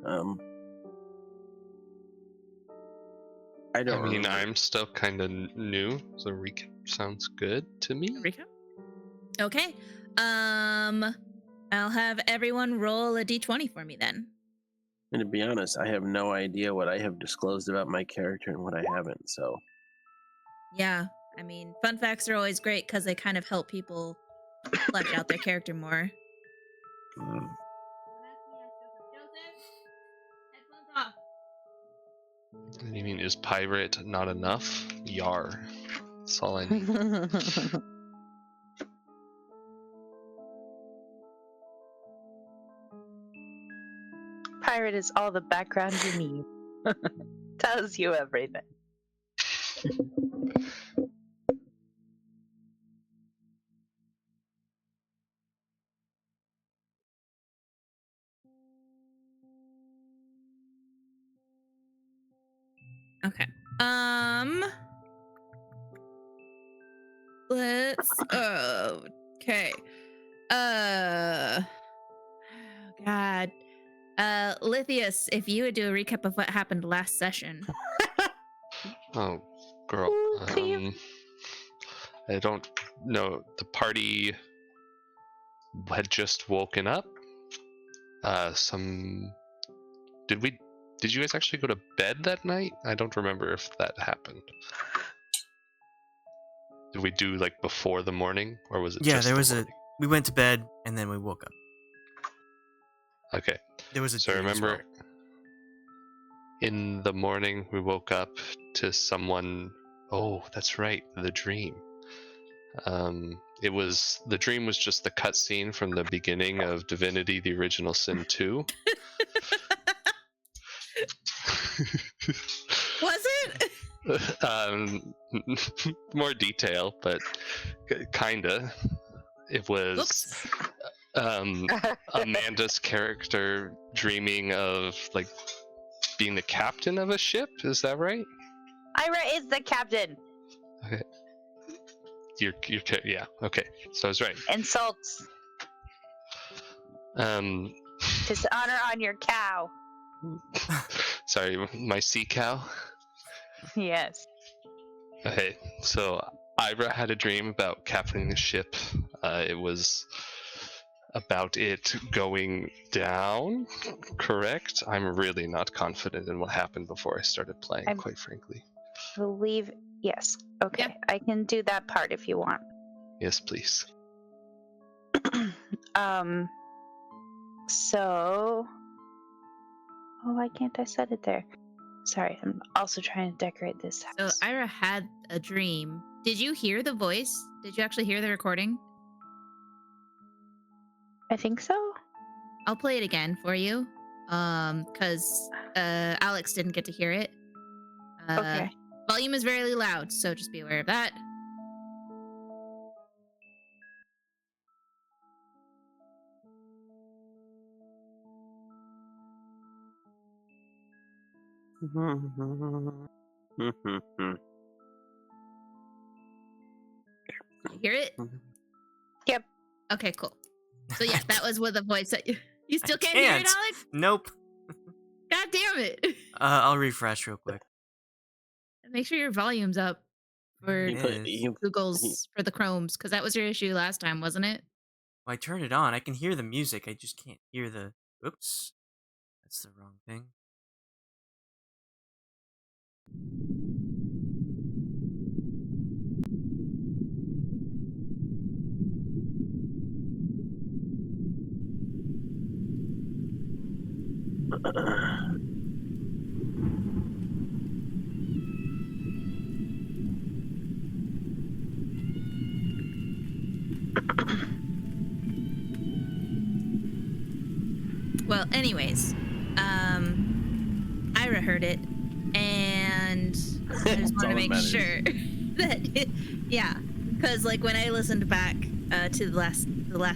I don't. I mean, remember. I'm still kind of new, so recap sounds good to me. Recap? Okay. I'll have everyone roll a d20 for me then. And to be honest, I have no idea what I have disclosed about my character and what I haven't. So. Yeah, I mean, fun facts are always great because they kind of help people flesh out their character more. You mean, is pirate not enough? Yar. That's all I need. Pirate is all the background you need. Tells you everything. Okay. Let's. Okay. Oh, God. Lithius, if you would do a recap of what happened last session. Oh, girl. I don't know. The party had just woken up. Did you guys actually go to bed that night? I don't remember if that happened. Did we do like before the morning, or was it? Yeah, just there was morning? we went to bed and then we woke up. Okay. There was a. So I remember in the morning we woke up to someone. Oh, that's right, the dream. The dream was just the cutscene from the beginning of Divinity: The Original Sin 2. Was it? More detail, but kinda. It was Amanda's character dreaming of like being the captain of a ship. Is that right? Ayre is the captain. Okay. Yeah. Okay. So I was right. Insults. Dishonor on your cow. Sorry, my sea cow. Yes. Okay, so Ayre had a dream about captaining the ship. It was about it going down, correct? I'm really not confident in what happened before I started playing, quite frankly. Believe, yes. Okay, yeah. I can do that part if you want. Yes, please. So... Oh, why can't I set it there? Sorry, I'm also trying to decorate this house. So Ayre had a dream. Did you hear the voice? Did you actually hear the recording? I think so. I'll play it again for you. Because Alex didn't get to hear it. Okay. Volume is very loud, so just be aware of that. You hear it? Yep. Okay, cool. So yeah, that was with the voice that you still can't hear it, Alex? Nope. God damn it. I'll refresh real quick. Make sure your volume's up for Google's, for the Chromes, because that was your issue last time, wasn't it? Well, I turned it on. I can hear the music. I just can't hear the... Oops. That's the wrong thing. Well, anyways, Ayre heard it, and I just want to make sure that, yeah, because like when I listened back to the last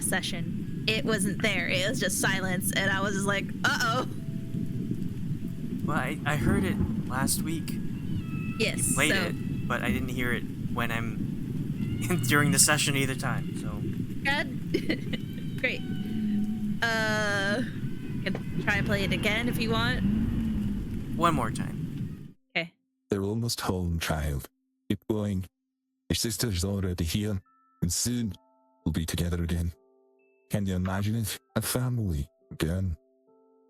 session, it wasn't there. It was just silence, and I was just like, uh-oh. Well, I heard it last week. Yes. You played it, but I didn't hear it when I'm during the session either time. So. God. Great. I can try and play it again if you want. One more time. Okay. They're almost home, child. Keep going. Your sister's already here, and soon we'll be together again. Can you imagine it? A family again.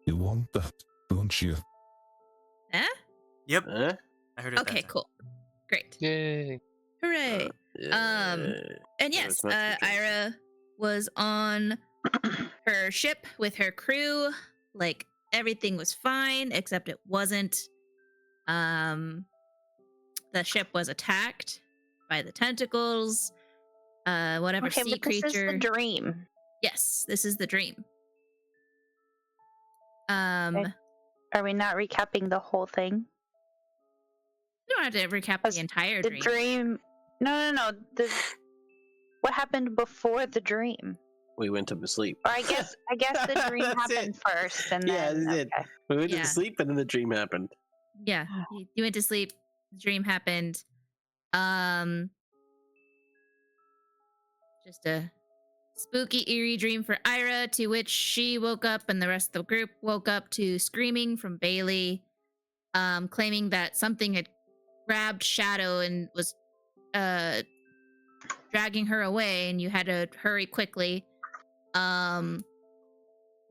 You want that, don't you? Eh? Yep. Huh? I heard it. Okay, that time. cool. Great. Yay. Hooray. And yes, Ayre was on her ship with her crew. Like, everything was fine, except it wasn't. The ship was attacked by the tentacles. Whatever Okay, sea but this creature. is the dream. Yes, this is the dream. Okay. Are we not recapping the whole thing? You don't have to recap the entire The dream. dream. No. What happened before the dream? We went to sleep. Or I guess the dream That's happened it. first, and Yeah, then that's it. okay. We went Yeah. to sleep and then the dream happened. Yeah, you went to sleep. The dream happened. Just a spooky, eerie dream for Ayre, to which she woke up and the rest of the group woke up to screaming from Bailey, claiming that something had grabbed Shadow and was dragging her away, and you had to hurry quickly. You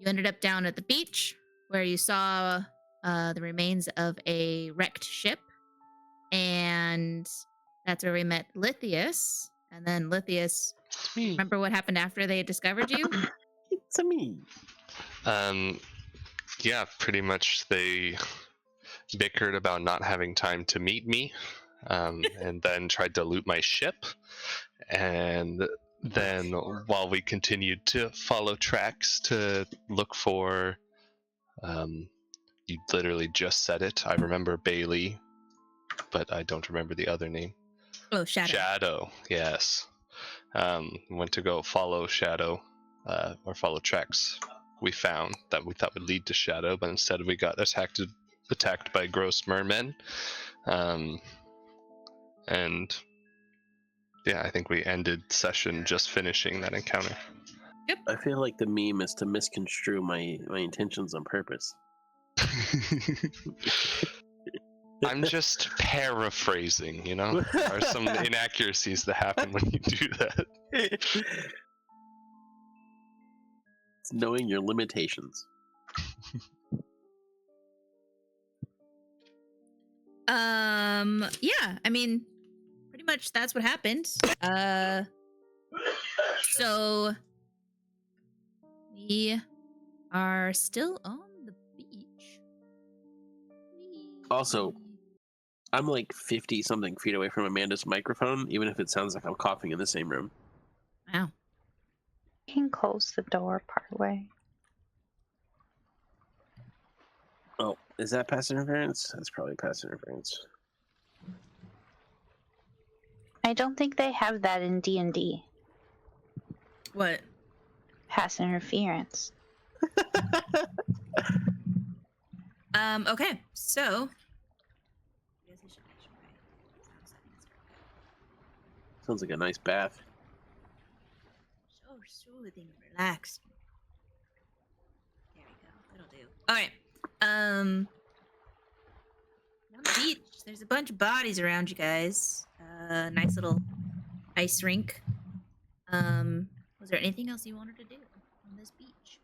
ended up down at the beach where you saw the remains of a wrecked ship, and that's where we met Lithius. And then Lithius, remember what happened after they had discovered you? It's me. Yeah, pretty much they bickered about not having time to meet me, and then tried to loot my ship. And then while we continued to follow tracks to look for, you literally just said it. I remember Bailey, but I don't remember the other name. Oh, Shadow. Shadow, yes. Went to go follow Shadow, or follow tracks we found that we thought would lead to Shadow, but instead we got attacked by gross mermen. And yeah, I think we ended session just finishing that encounter. I feel like the meme is to misconstrue my intentions on purpose. I'm just paraphrasing, you know? There are some inaccuracies that happen when you do that. It's knowing your limitations. Yeah, I mean, pretty much that's what happened. So we are still on the beach. Also, I'm like 50 something feet away from Amanda's microphone, even if it sounds like I'm coughing in the same room. Wow. You can close the door partway. Oh, is that passive interference? That's probably passive interference. I don't think they have that in D&D. What? Pass interference. Okay, so Sounds like a nice bath. so soothing, relaxing. There we go. That'll do. All right. On the beach, there's a bunch of bodies around you guys. Nice little ice rink. Was there anything else you wanted to do on this beach?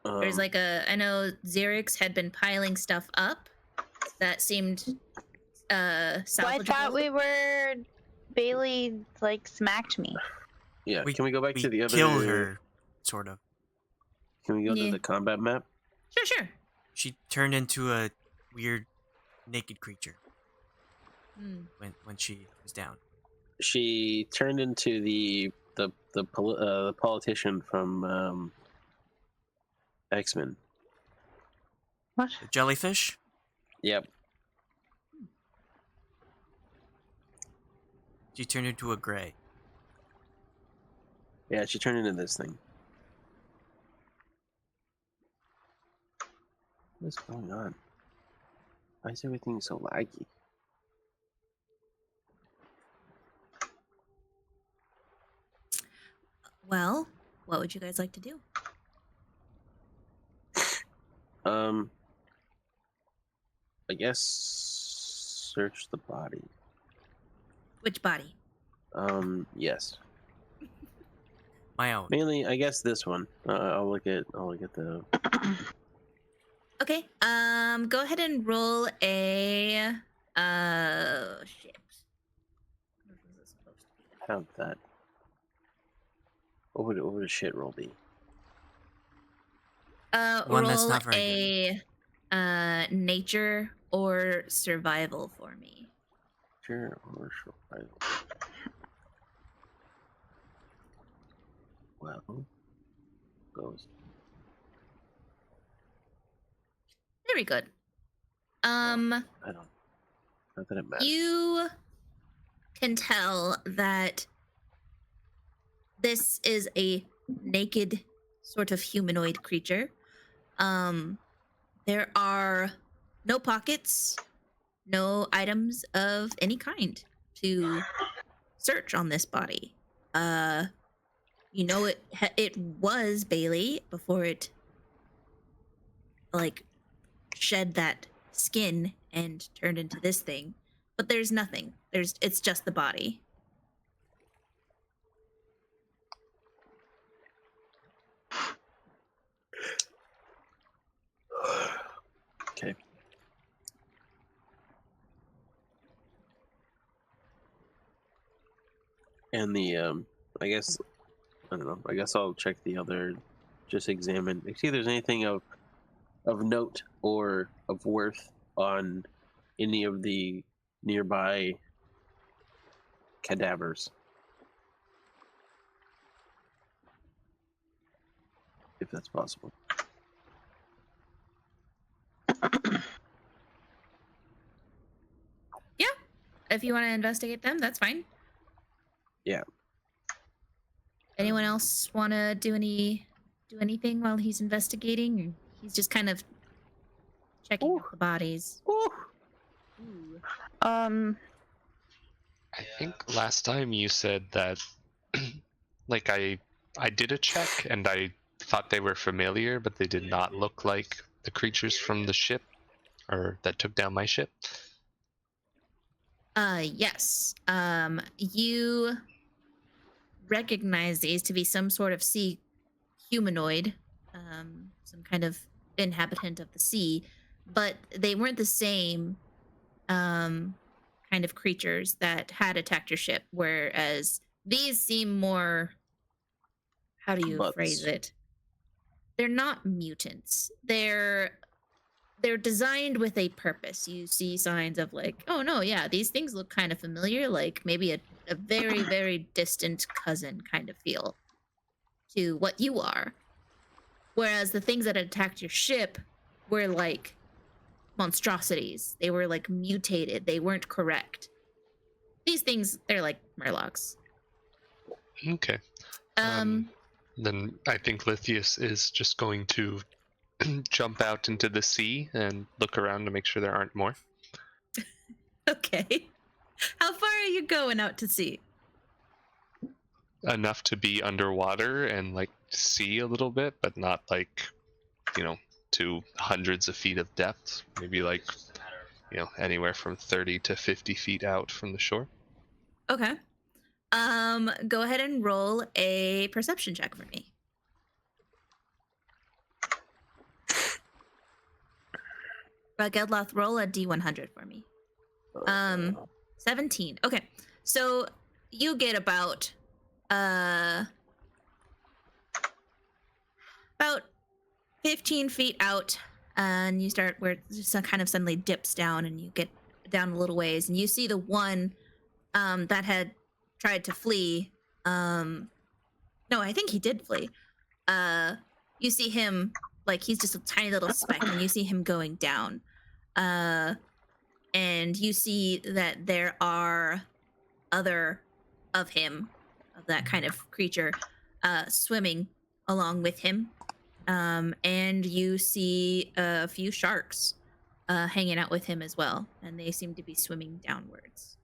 There's like I know Xerix had been piling stuff up that seemed salvageable. Well, I thought we were... Bailey, like, smacked me. Yeah, can we go back to the other... killed her, sort of. Can we go Yeah. to the combat map? Sure. She turned into a weird naked creature Hmm. when she was down. She turned into the politician from X-Men. What? The jellyfish? Yep. She turned into a gray. Yeah, she turned into this thing. What's going on? Why is everything so laggy? Well, what would you guys like to do? I guess search the body. Which body? Yes. My own. Mainly, I guess this one. I'll look at the. Okay. Go ahead and roll a. Shit. What was it supposed to be? Have that. What would a shit roll be? One that's Roll not very a nature or survival for me. Sure, or survival. Well, goes. Very good. I don't. Not that it matters. You can tell that this is a naked sort of humanoid creature. There are no pockets, no items of any kind to search on this body. You know it was Bailey before it like shed that skin and turned into this thing, but there's nothing. It's just the body. Okay. And the I guess I don't know. I guess I'll check the other. Just examine. See if there's anything of note or of worth on any of the nearby cadavers. If that's possible. Yeah. If you want to investigate them, that's fine. Yeah. Anyone else want to do anything while he's investigating? Or he's just kind of checking out the bodies. Ooh. I think last time you said that, like I did a check and I thought they were familiar, but they did not look like the creatures from the ship, or that took down my ship. Yes. You recognize these to be some sort of sea humanoid, some kind of inhabitant of the sea, but they weren't the same kind of creatures that had attacked your ship, whereas these seem more, how do you Butts. phrase it? They're not mutants. They're designed with a purpose. You see signs of like, oh no, yeah, these things look kind of familiar, like maybe a very, very distant cousin kind of feel to what you are. Whereas the things that attacked your ship were like monstrosities. They were like mutated. They weren't correct. These things, they're like murlocs. Okay. Then I think Lithius is just going to jump out into the sea and look around to make sure there aren't more. Okay. How far are you going out to sea? Enough to be underwater and like see a little bit, but not like, to hundreds of feet of depth. Maybe like, anywhere from 30 to 50 feet out from the shore. Okay. Go ahead and roll a perception check for me. Geldloth, roll a D100 for me. 17. Okay. So you get about 15 feet out, and you start where it just kind of suddenly dips down, and you get down a little ways, and you see the one that had tried to flee. No, I think he did flee. You see him, like, he's just a tiny little speck, and you see him going down. And you see that there are other of him, of that kind of creature, swimming along with him. And you see a few sharks hanging out with him as well, and they seem to be swimming downwards.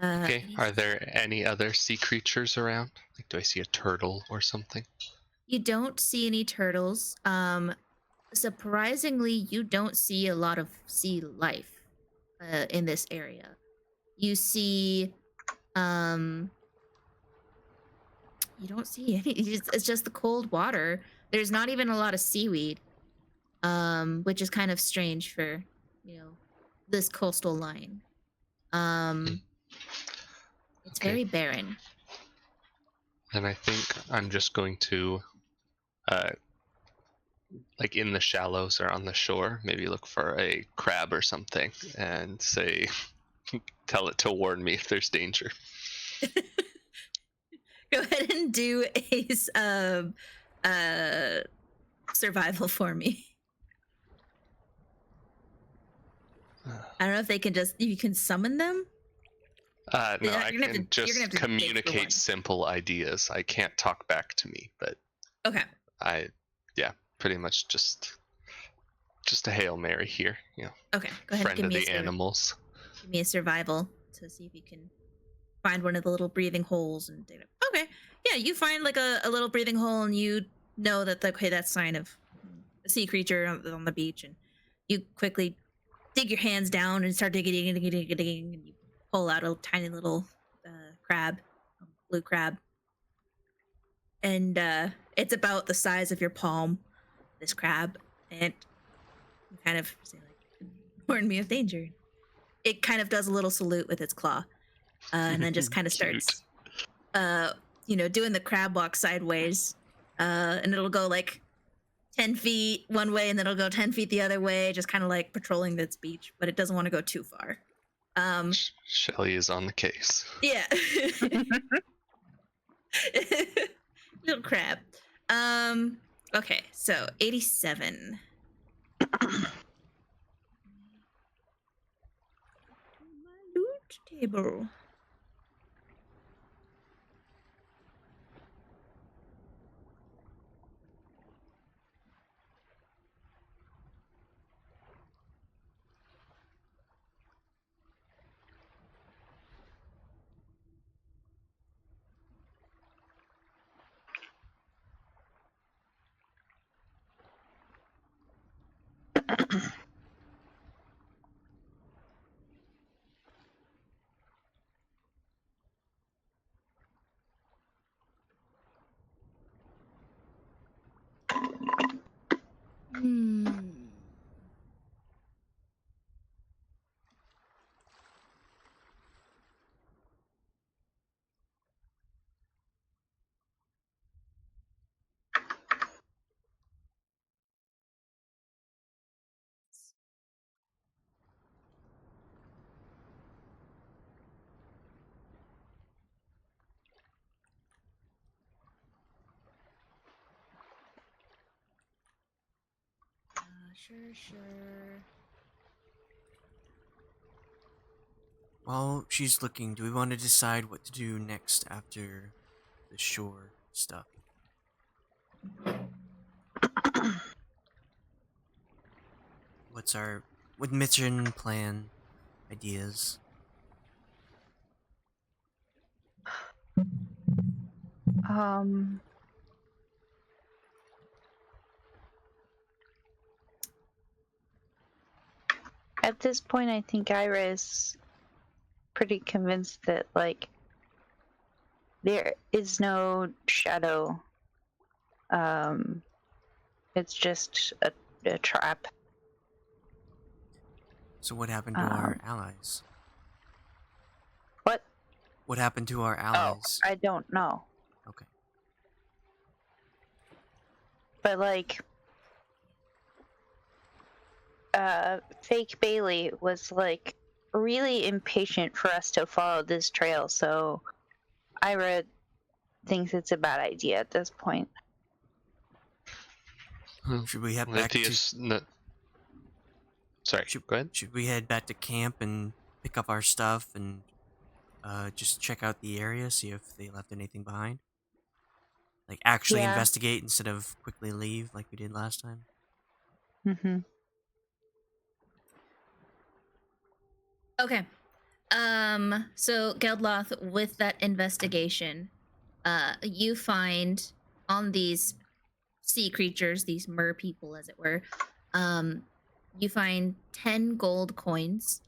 Okay. Are there any other sea creatures around? Like, do I see a turtle or something? You don't see any turtles. Surprisingly, you don't see a lot of sea life in this area. You see, you don't see any. It's just the cold water. There's not even a lot of seaweed, which is kind of strange for, this coastal line. It's Okay. very barren. Then I think I'm just going to, like in the shallows or on the shore, maybe look for a crab or something and say, tell it to warn me if there's danger. Go ahead and do a survival for me. I don't know if they can you can summon them. No, Yeah, I you're gonna can have to- you're gonna have just to dig for one. communicate simple ideas. I can't talk back to me, but Okay. pretty much just a Hail Mary here. Okay. Go ahead and Friend give of me the animals. give me a survival to see if you can find one of the little breathing holes and dig it. Okay. Yeah, you find like a little breathing hole, and you know that that's sign of a sea creature on the beach, and you quickly dig your hands down and start digging, and you pull out a tiny little crab, blue crab, and it's about the size of your palm. This crab, and you kind of say like, "Warn me of danger." It kind of does a little salute with its claw, and then just kind of starts, doing the crab walk sideways, and it'll go like 10 feet one way, and then it'll go 10 feet the other way, just kind of like patrolling its beach, but it doesn't want to go too far. Shelly is on the case. Yeah. Little crab. Okay, so 87. My loot table. Sure. While she's looking, do we want to decide what to do next after the shore stuff? What's our mission plan ideas? At this point, I think Ayre is pretty convinced that, like, there is no shadow. It's just a trap. So what happened to our allies? What? What happened to our allies? Oh, I don't know. Okay. But, like, fake Bailey was, like, really impatient for us to follow this trail, so Ayre thinks it's a bad idea at this point. Should we head back to... Sorry, go ahead. Should we head back to camp and pick up our stuff and just check out the area, see if they left anything behind? Like, actually investigate instead of quickly leave like we did last time? Mm-hmm. Okay. So Geldloth, with that investigation, you find on these sea creatures, these mer people, as it were, you find 10 gold coins.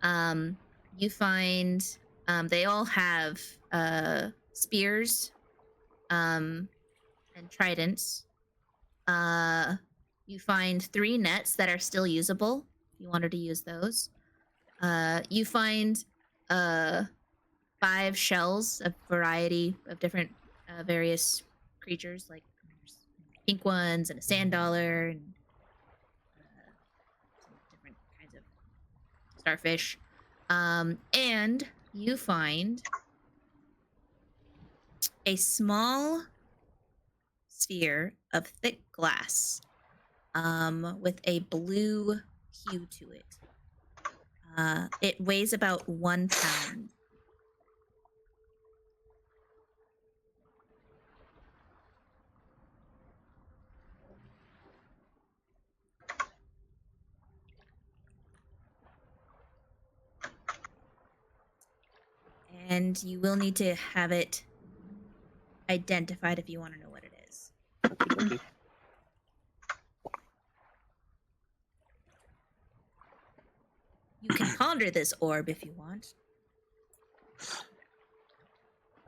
You find they all have spears and tridents. You find 3 nets that are still usable if you wanted to use those. You find 5 shells, a variety of different various creatures, like pink ones and a sand dollar and some different kinds of starfish. And you find a small sphere of thick glass with a blue hue to it. It weighs about 1 pound. And you will need to have it identified if you want to know what it is. Okay. You can ponder this orb if you want.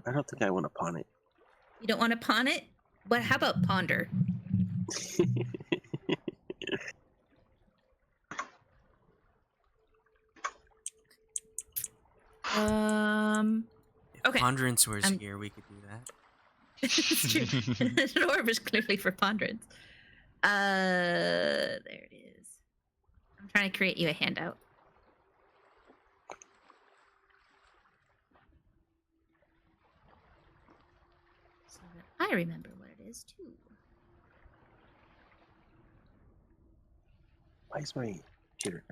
I don't think I want to pawn it. You don't want to pawn it? What? How about ponder? If Okay. Ponderance was here, we could do that. It's true. An orb is clearly for ponderance. There it is. I'm trying to create you a handout. So that I remember what it is too. Why is my computer?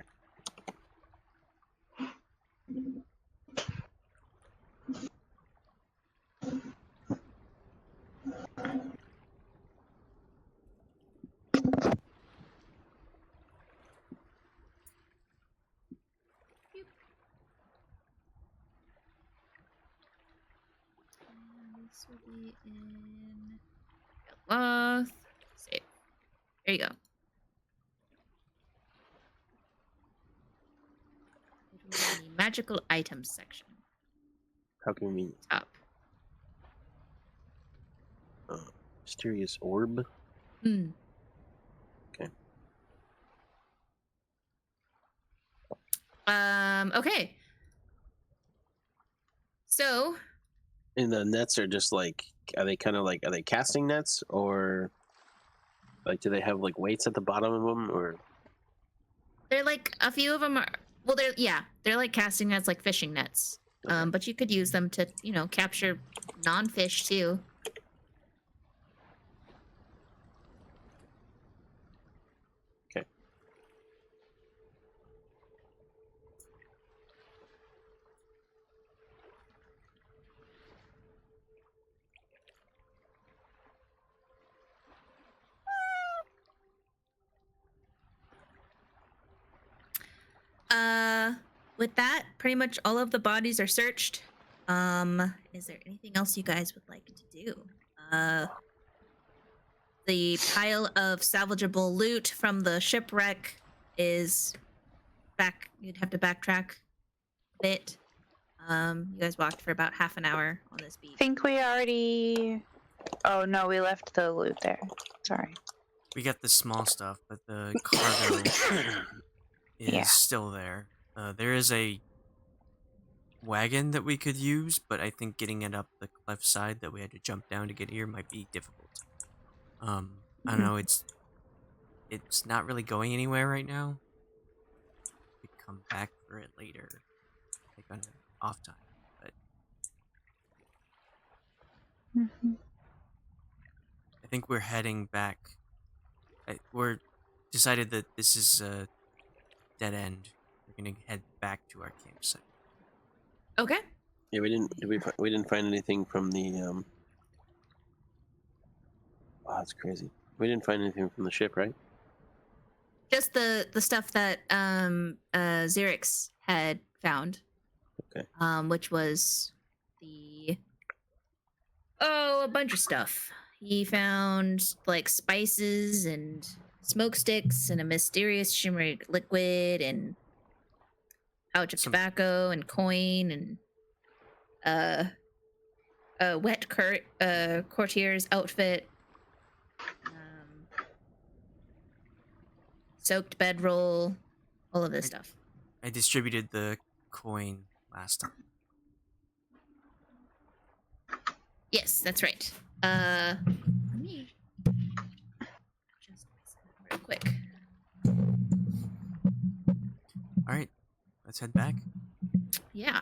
This will be in Geldloth. Save. There you go. It will be the magical items section. How can we Up. mysterious orb? Hmm. Okay. Okay. So And the nets are just like, are they kind of like, are they casting nets, or like, do they have like weights at the bottom of them, or? they're like, a few of them are, well, they're like casting nets, like fishing nets. Okay. But you could use them to, capture non-fish too. Okay. With that, pretty much all of the bodies are searched. Is there anything else you guys would like to do? The pile of salvageable loot from the shipwreck is back. You'd have to backtrack a bit. You guys walked for about half an hour on this beach. I think we already. Oh no, we left the loot there. Sorry. We got the small stuff, but the cargo is Yeah. still there. There is a wagon that we could use, but I think getting it up the cliff side that we had to jump down to get here might be difficult. I don't know. It's not really going anywhere right now. We could come back for it later, like on an off time. But Mhm. I think we're heading back. We're decided that this is a dead end. We're gonna head back to our campsite. Okay. Yeah, we didn't find anything from the wow, that's crazy. We didn't find anything from the ship, right? Just the stuff that Xerix had found. Okay. Which was the Oh, a bunch of stuff. He found like spices and smoke sticks and a mysterious shimmering liquid and pouch of tobacco and coin and a wet courtier's outfit, soaked bedroll, all of this stuff. I distributed the coin last time. Yes, that's right. Let me adjust myself real quick. All right, let's head back. Yeah.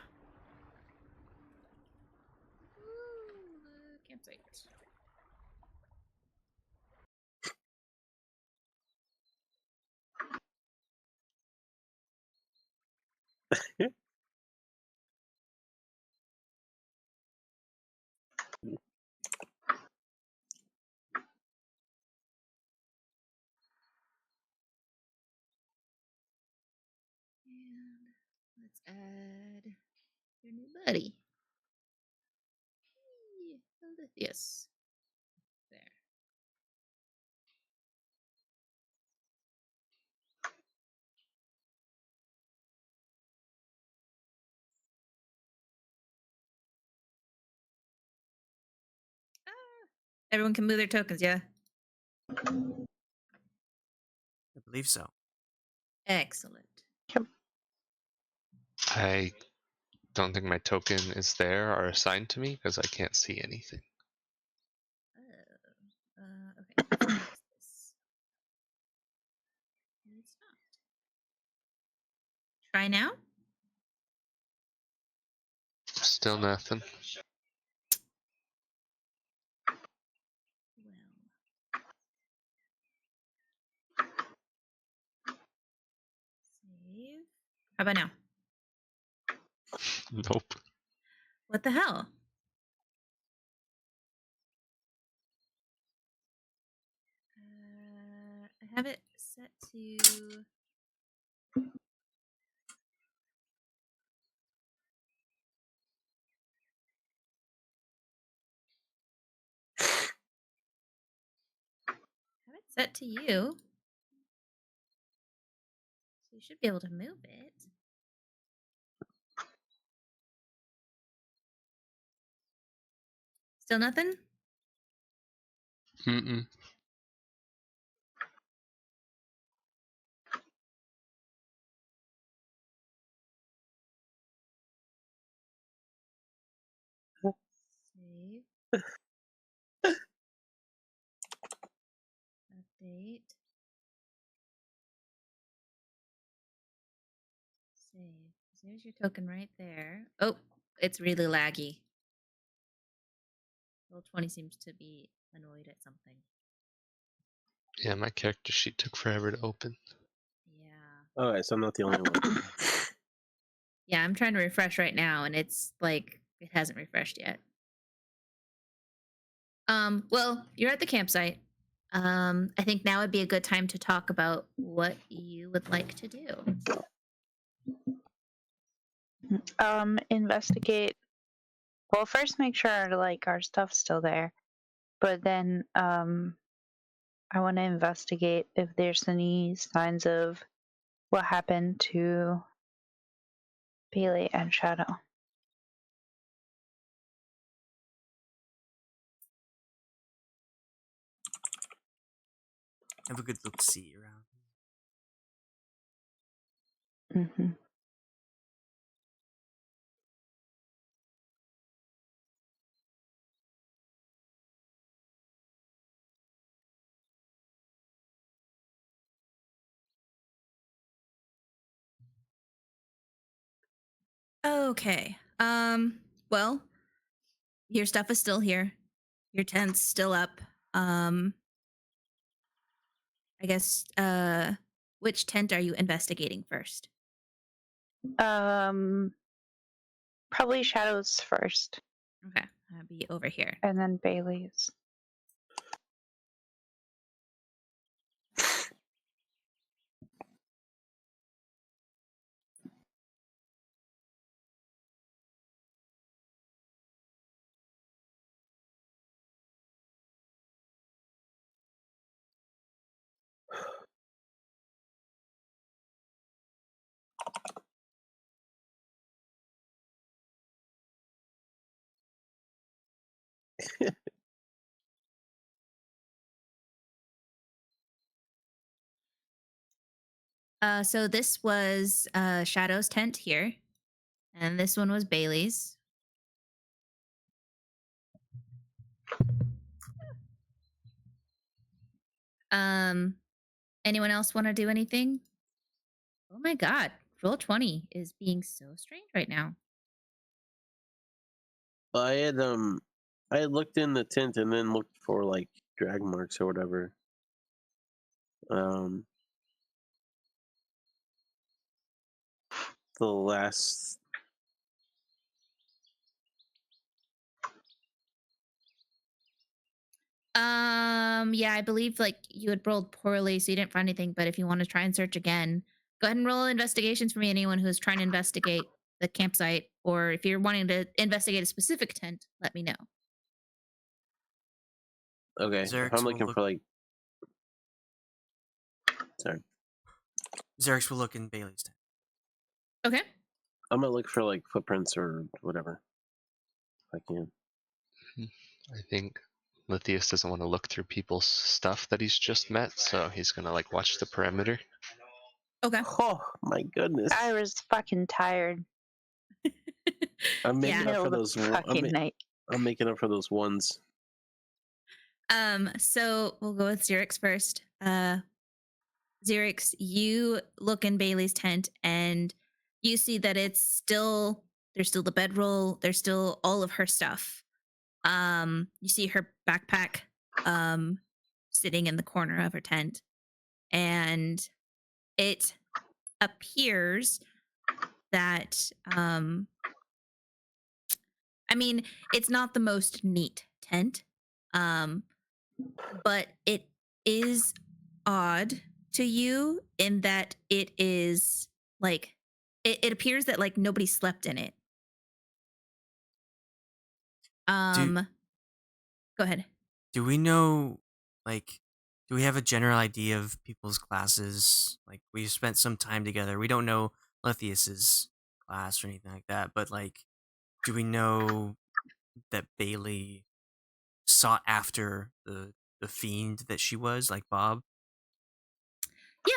Ooh, campsite. And let's add your new buddy. Lithius. There. Everyone can move their tokens, yeah? I believe so. Excellent. I don't think my token is there or assigned to me because I can't see anything. Okay. Let's fix this. And it's not. Try now? Still nothing. Well. Save. How about now? Nope. What the hell? I have it set to... I have it set to you. So you should be able to move it. Still nothing? Mm-mm. Save. Update. Save. There's your token right there. Oh, it's really laggy. Roll 20 seems to be annoyed at something. Yeah, my character sheet took forever to open. Yeah. Alright, so I'm not the only one. Yeah, I'm trying to refresh right now, and it's like it hasn't refreshed yet. Well, you're at the campsite. I think now would be a good time to talk about what you would like to do. Investigate. Well, first make sure our stuff's still there, but then I want to investigate if there's any signs of what happened to Bailey and Shadow. Have a good look see around. Mm-hmm. Okay. Well, your stuff is still here. Your tent's still up. I guess which tent are you investigating first? Probably Shadow's first, Okay. I'll be over here. and then Bailey's. So this was Shadow's tent here, and this one was Bailey's. Anyone else want to do anything? Oh my god, Roll20 is being so strange right now. I had looked in the tent and then looked for like drag marks or whatever. The last. Yeah, I believe like you had rolled poorly, so you didn't find anything. But if you want to try and search again, go ahead and roll investigations for me. Anyone who's trying to investigate the campsite, or if you're wanting to investigate a specific tent, let me know. Okay, Xerix I'm will looking look- for like. Sorry. Xerix will look in Bailey's tent. Okay. I'm gonna look for like footprints or whatever. If I can. I think Lithius doesn't want to look through people's stuff that he's just met, so he's gonna like watch the perimeter. Okay. Oh my goodness! I was fucking tired. I'm making Yeah. up for Middle of those. the fucking night. I'm making up for those ones. So we'll go with Xerix first. Xerix, you look in Bailey's tent and you see that there's still the bedroll, there's still all of her stuff. You see her backpack sitting in the corner of her tent, and it appears that I mean, it's not the most neat tent, but it is odd to you in that it is like it appears that like nobody slept in it. Go ahead. Do we know, like, do we have a general idea of people's classes? Like, we spent some time together. We don't know Lithius's class or anything like that, but like, do we know that Bailey sought after the fiend that she was, like Bob?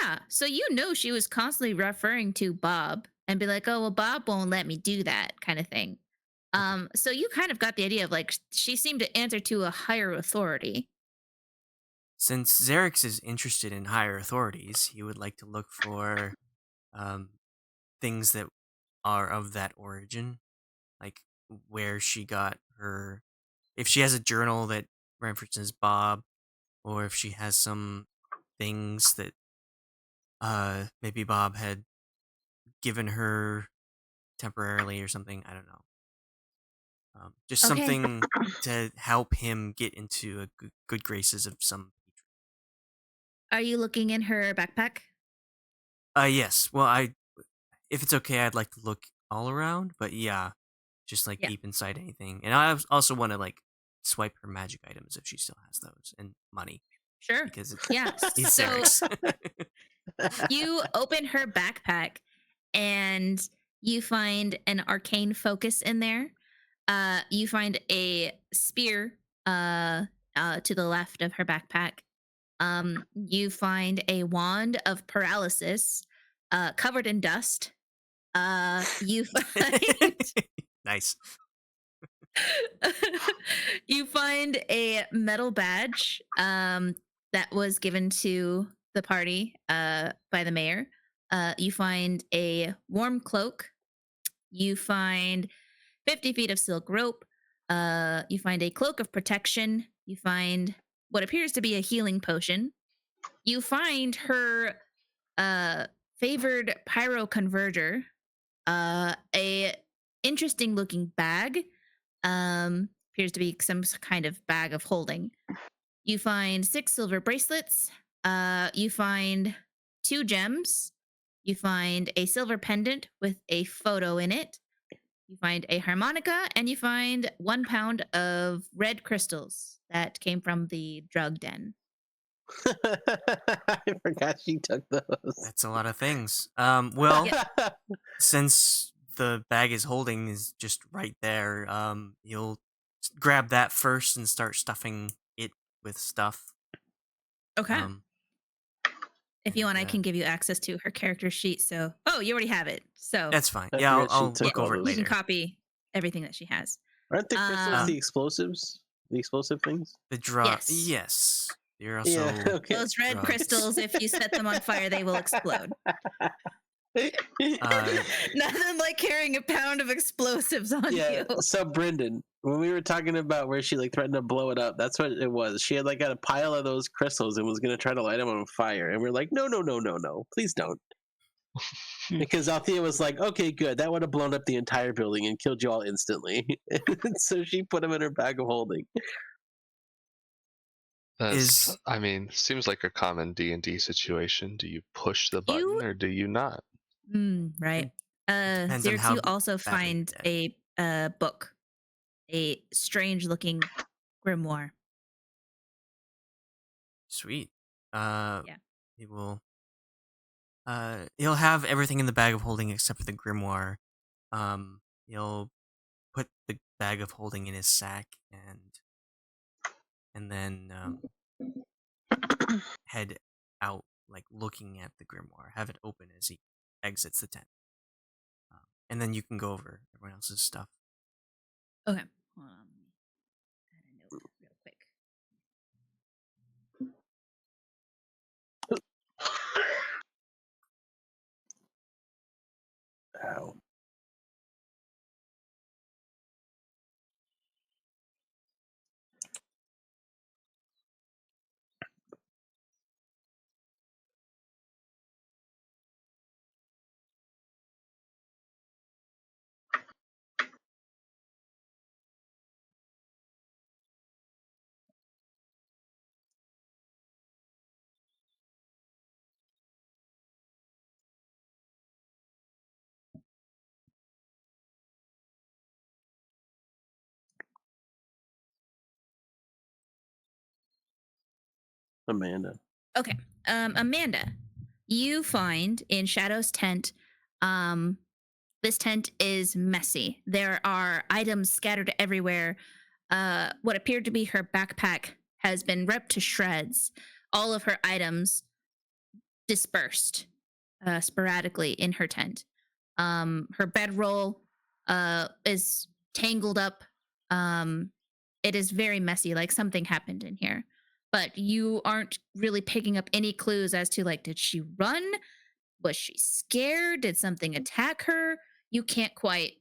Yeah, so you know she was constantly referring to Bob and be like, "Oh, well, Bob won't let me do that," kind of thing. So you kind of got the idea of like she seemed to answer to a higher authority. Since Xerix is interested in higher authorities, he would like to look for things that are of that origin, like where she got her. If she has a journal that references Bob, or if she has some things that maybe Bob had given her temporarily or something. I don't know. Just Okay. something to help him get into a good graces of some patron. Are you looking in her backpack? Yes. Well, if it's okay, I'd like to look all around, but yeah, just like Yeah. deep inside anything. And I also want to like swipe her magic items if she still has those, and money Sure. because it's Yeah. So Xerix. you open her backpack and you find an arcane focus in there. You find a spear to the left of her backpack. You find a wand of paralysis covered in dust. You find Nice. you find a metal badge that was given to the party by the mayor. You find a warm cloak. You find 50 feet of silk rope. You find a cloak of protection. You find what appears to be a healing potion. You find her favored pyro converter, a interesting looking bag. Appears to be some kind of bag of holding. You find 6 silver bracelets. You find 2 gems. You find a silver pendant with a photo in it. You find a harmonica, and you find 1 pound of red crystals that came from the drug den. I forgot she took those. That's a lot of things. Well, Yeah. since the bag is holding is just right there, he'll grab that first and start stuffing it with stuff. Okay. Um, If you want, I and, can give you access to her character sheet. So, you already have it. So That's fine. I Yeah, forgot she I'll took look all over it those. you can later. copy everything that she has. Aren't the crystals Um, the explosives? The explosive things? The draw. Yes. Yes. You're also. Yeah. Okay. Those red drugs. crystals, if you set them on fire, they will explode. Nothing like carrying a pound of explosives on Yeah. you. So Brendan, when we were talking about where she like threatened to blow it up, that's what it was. She had like got a pile of those crystals and was gonna try to light them on fire, and we're like, no, please don't. Because Althea was like, okay, good, that would have blown up the entire building and killed you all instantly. So she put them in her bag of holding. That's, I mean, seems like a common D&D situation. Do you push the button or do you not? Right. Depends on Xerix, how you also badly find dead. a book, a strange-looking grimoire. Sweet. Yeah. He will. He'll have everything in the bag of holding except for the grimoire. He'll put the bag of holding in his sack and then head out, like looking at the grimoire. Have it open as he exits the tent. And then you can go over everyone else's stuff. Okay. Hold on. Let me add a note real quick. Ow. Amanda. Okay. Amanda, you find in Shadow's tent, this tent is messy. There are items scattered everywhere. What appeared to be her backpack has been ripped to shreds. All of her items dispersed sporadically in her tent. Her bedroll is tangled up. It is very messy, like something happened in here. But you aren't really picking up any clues as to, like, did she run? Was she scared? Did something attack her? You can't quite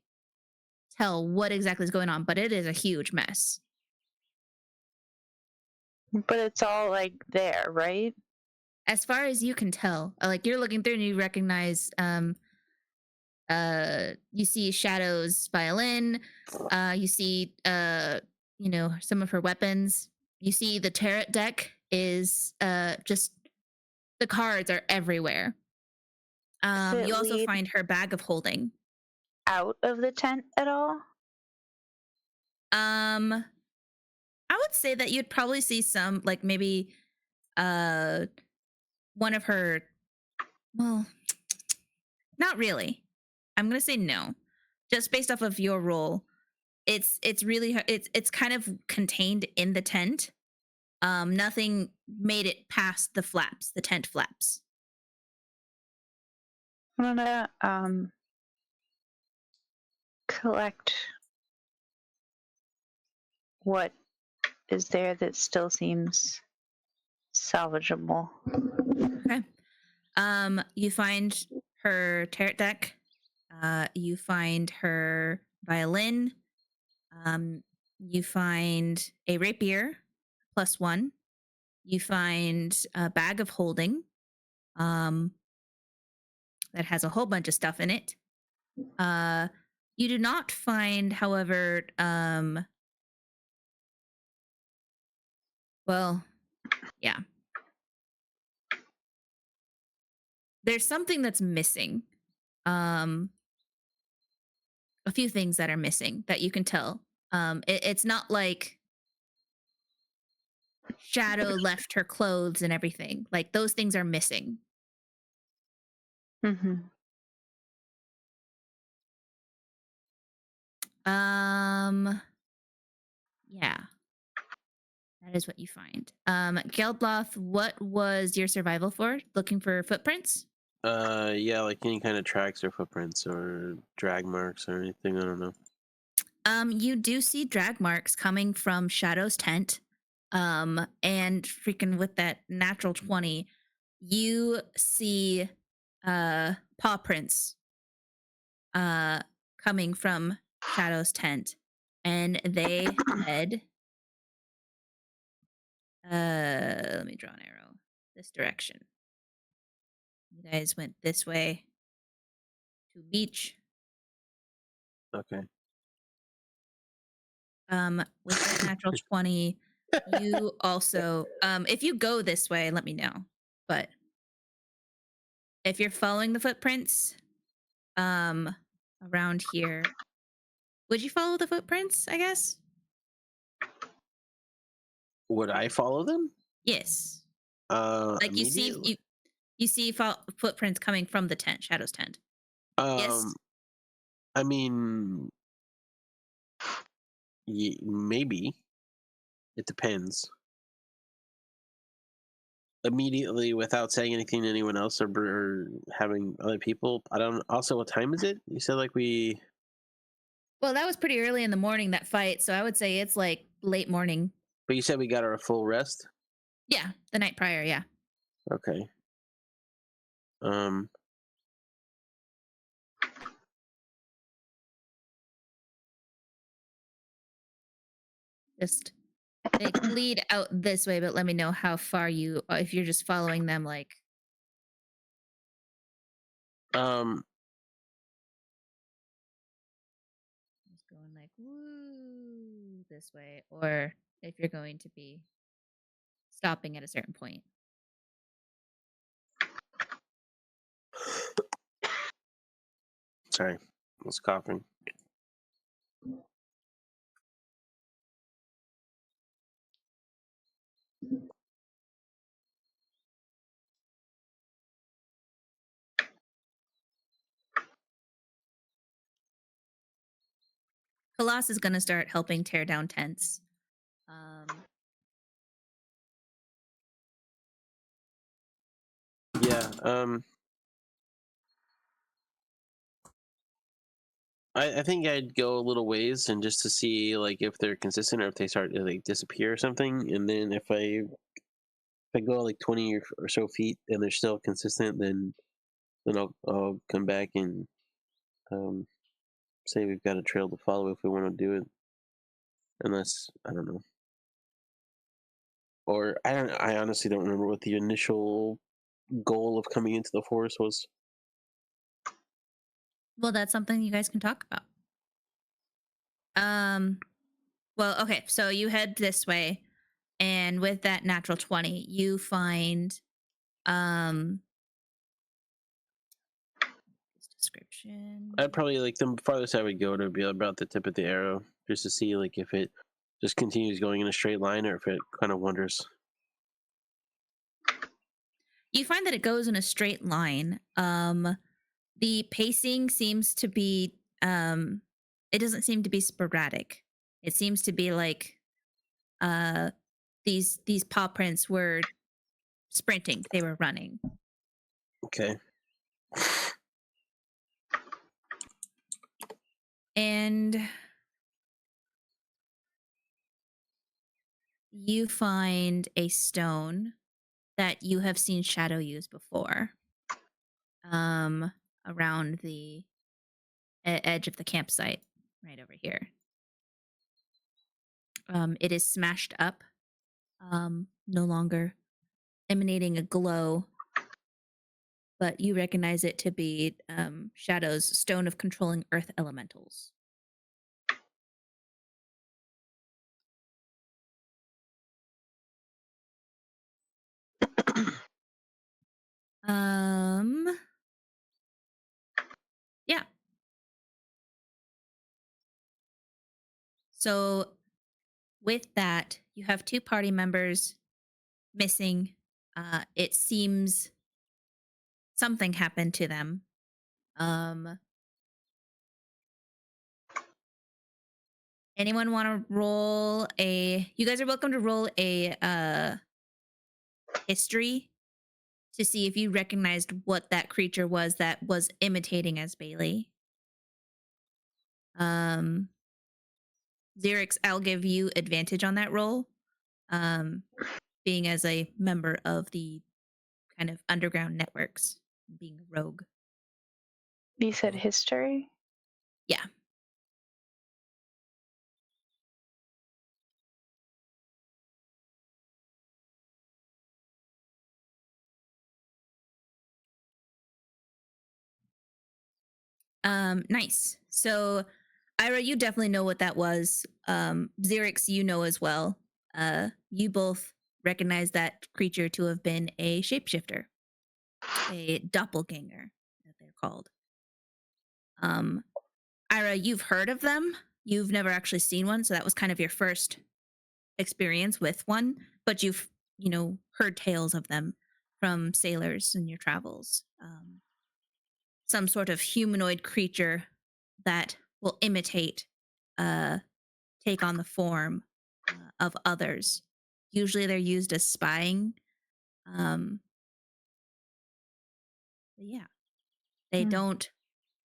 tell what exactly is going on, but it is a huge mess. But it's all like there, right? As far as you can tell, like you're looking through and you recognize you see Shadow's violin, you see some of her weapons. You see the tarot deck is just the cards are everywhere. You also find her bag of holding out of the tent at all. I would say that you'd probably see some, like maybe one of her, well, not really. I'm gonna say no, just based off of your role. It's really it's kind of contained in the tent. Nothing made it past the flaps, the tent flaps. I'm gonna collect what is there that still seems salvageable. Okay. You find her tarot deck. You find her violin. You find a rapier +1. You find a bag of holding that has a whole bunch of stuff in it. You do not find, however, well, yeah. There's something that's missing. A few things that are missing that you can tell. It's not like Shadow left her clothes and everything. Like those things are missing. Mm-hmm. Yeah. That is what you find. Geldloth, what was your survival for? Looking for footprints? Yeah, like any kind of tracks or footprints or drag marks or anything. I don't know. You do see drag marks coming from Shadow's tent. And freaking with that natural 20, you see paw prints coming from Shadow's tent. And they head let me draw an arrow this direction. You guys went this way to beach. Okay. With that natural 20, you also if you go this way, let me know. But if you're following the footprints around here, would you follow the footprints, I guess? Would I follow them? Yes. Like Immediately? you see footprints coming from the tent, Shadow's tent. Yes. I mean, maybe. It depends. Immediately, without saying anything to anyone else or having other people. I don't. Also, what time is it? You said like we. Well, that was pretty early in the morning, that fight, so I would say it's like late morning. But you said we got our full rest. Yeah, the night prior. Yeah. Okay. Just they lead out this way, but let me know how far you, if you're just following them, like. Just going like woo this way, or if you're going to be stopping at a certain point. Sorry, I was coughing. Colossus is going to start helping tear down tents. Yeah. I think I'd go a little ways and just to see like if they're consistent or if they start to like disappear or something, and then if I go like 20 or so feet and they're still consistent, then I'll come back and say we've got a trail to follow if we want to do it. Unless I don't know, or I honestly don't remember what the initial goal of coming into the forest was. Well, that's something you guys can talk about. Well, okay, so you head this way, and with that natural 20, you find this description. I'd probably like the farthest I would go to be about the tip of the arrow, just to see like if it just continues going in a straight line or if it kind of wanders. You find that it goes in a straight line. The pacing seems to be it doesn't seem to be sporadic. It seems to be like these paw prints were sprinting, they were running. Okay. And you find a stone that you have seen Shadow use before. Around the edge of the campsite, right over here. It is smashed up, no longer emanating a glow, but you recognize it to be Shadow's stone of controlling earth elementals. Yeah. So with that, you have 2 party members missing. It seems something happened to them. Anyone want to roll a? You guys are welcome to roll a history to see if you recognized what that creature was that was imitating as Bailey. Xerix, I'll give you advantage on that roll, being as a member of the kind of underground networks, being a rogue. You said history? Yeah. Nice. So, Ayre, you definitely know what that was. Xerix, you know as well. You both recognize that creature to have been a shapeshifter, a doppelganger, that they're called. Ayre, you've heard of them. You've never actually seen one, so that was kind of your first experience with one. But you've, heard tales of them from sailors in your travels. Some sort of humanoid creature that will imitate, take on the form of others. Usually they're used as spying. Yeah, they don't,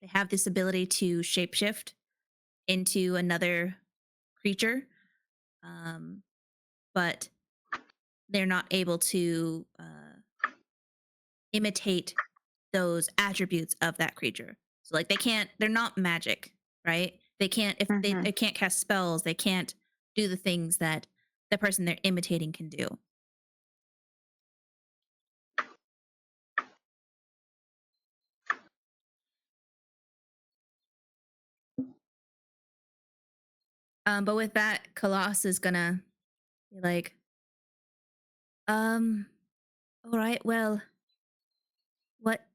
they have this ability to shapeshift into another creature, but they're not able to imitate those attributes of that creature. So like they're not magic, right? They can't, if they can't cast spells, they can't do the things that the person they're imitating can do. But with that, Colossus is gonna be like, all right, well,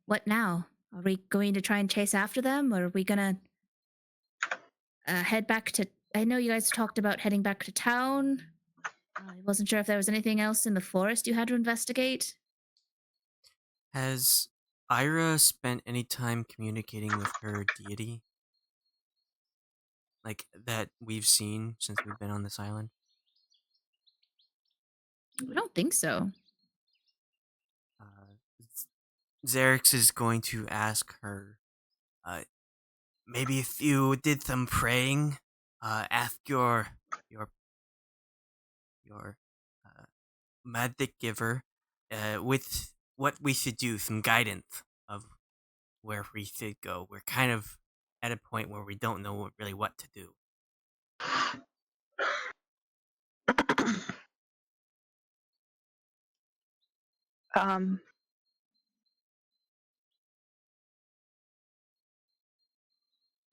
what now? Are we going to try and chase after them, or are we gonna head back to? I know you guys talked about heading back to town. I wasn't sure if there was anything else in the forest you had to investigate. Has Ayre spent any time communicating with her deity? Like, that we've seen since we've been on this island? I don't think so. Xerix is going to ask her, maybe if you did some praying, ask your magic giver, with what we should do, some guidance of where we should go. We're kind of at a point where we don't know really what to do.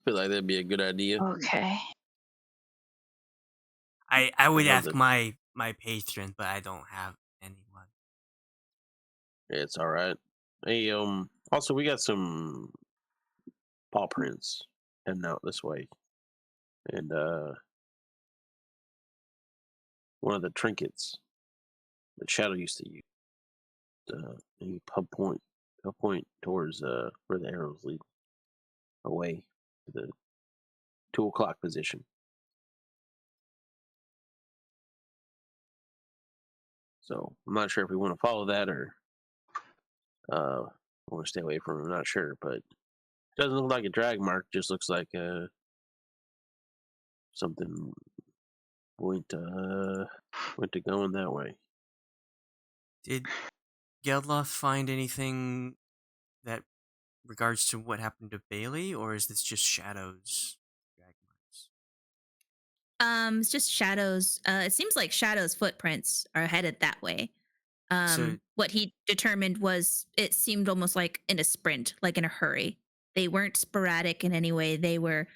Feel like that'd be a good idea. Okay. I would I love ask it. my patron, but I don't have anyone. Yeah, it's all right. Hey, also we got some paw prints heading out this way, and one of the trinkets that Shadow used to use. Maybe point towards where the arrows lead away to the 2 o'clock position. So I'm not sure if we want to follow that or want to stay away from it. I'm not sure, but it doesn't look like a drag mark. Just looks like something went to going that way. Did Geldloth find anything that regards to what happened to Bailey, or is this just Shadow's drag marks? It's just Shadow's. It seems like Shadow's footprints are headed that way. What he determined was it seemed almost like in a sprint, like in a hurry. They weren't sporadic in any way. They were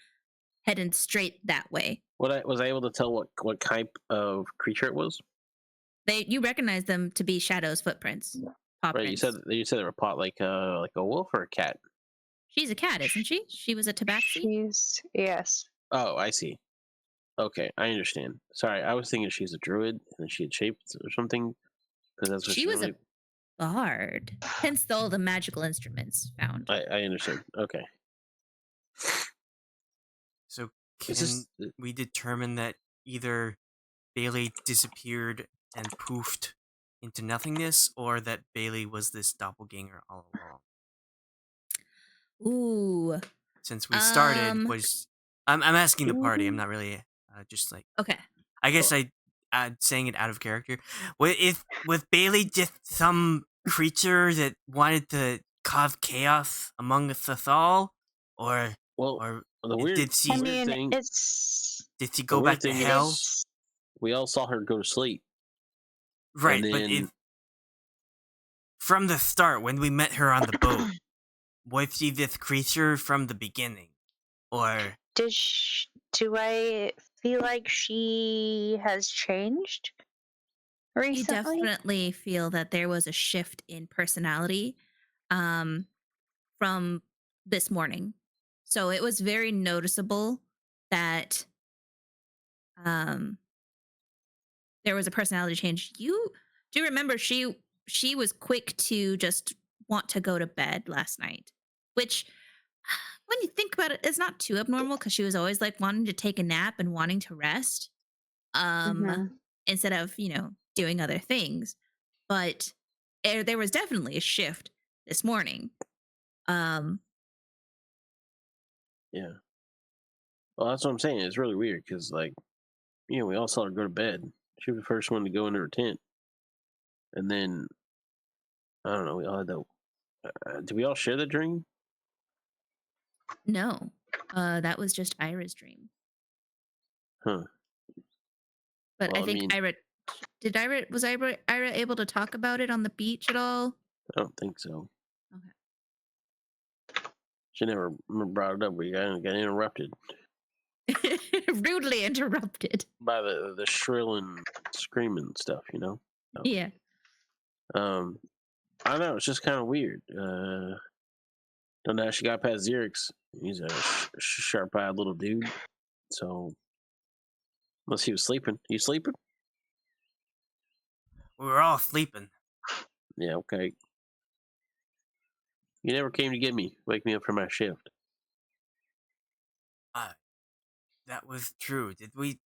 heading straight that way. Was I able to tell what type of creature it was? You recognize them to be Shadow's footprints. Paw Right, prints. you said they were like a wolf or a cat. She's a cat, isn't she? She was a tabaxi. Yes. Oh, I see. Okay, I understand. Sorry, I was thinking she's a druid and she had shaped or something. Because that's what She was a bard. Hence all the magical instruments found. I understand. Okay. So can we determine that either Bailey disappeared and poofed into nothingness, or that Bailey was this doppelganger all along? Ooh. Since we started, I'm asking the party. I'm not really just like. Okay. I guess I'm saying it out of character. Was Bailey just some creature that wanted to cause chaos among us all, or the weird, did she? I mean, thing, did she go back to hell? We all saw her go to sleep. Right, but from the start, when we met her on the boat, was she this creature from the beginning, or do I feel like she has changed recently? You definitely feel that there was a shift in personality from this morning. So it was very noticeable that there was a personality change. You do remember she was quick to just want to go to bed last night, which when you think about it, it's not too abnormal because she was always like wanting to take a nap and wanting to rest instead of, doing other things. But there was definitely a shift this morning. Yeah. Well, that's what I'm saying. It's really weird because, like, we all saw her go to bed. She was the first one to go into her tent. And then, I don't know, we all had that. Did we all share the dream? No. That was just Ayre's dream. Huh. But I think Ayre, was Ayre able to talk about it on the beach at all? I don't think so. Okay. She never brought it up. We got interrupted. Rudely interrupted. By the shrilling, screaming stuff, So, Yeah. I don't know. It's just kind of weird. Don't know how she got past Xerix. He's a sharp-eyed little dude. So, unless he was sleeping. You sleeping? we were all sleeping. Yeah, okay. You never came to get me, wake me up for my shift. That was true. Did we?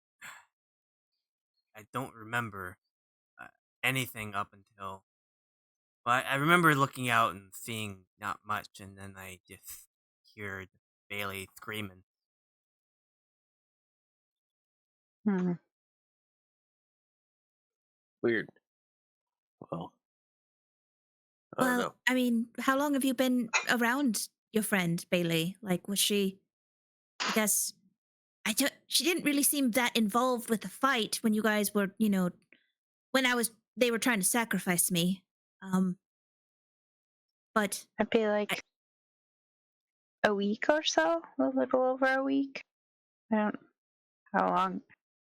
I don't remember anything up until. But I remember looking out and seeing not much, and then I just heard Bailey screaming. Weird. Well, I don't know. I mean, how long have you been around your friend Bailey? Like, was she? I guess she didn't really seem that involved with the fight when you guys were, when they were trying to sacrifice me. But I'd be like a week or so, a little over a week. How long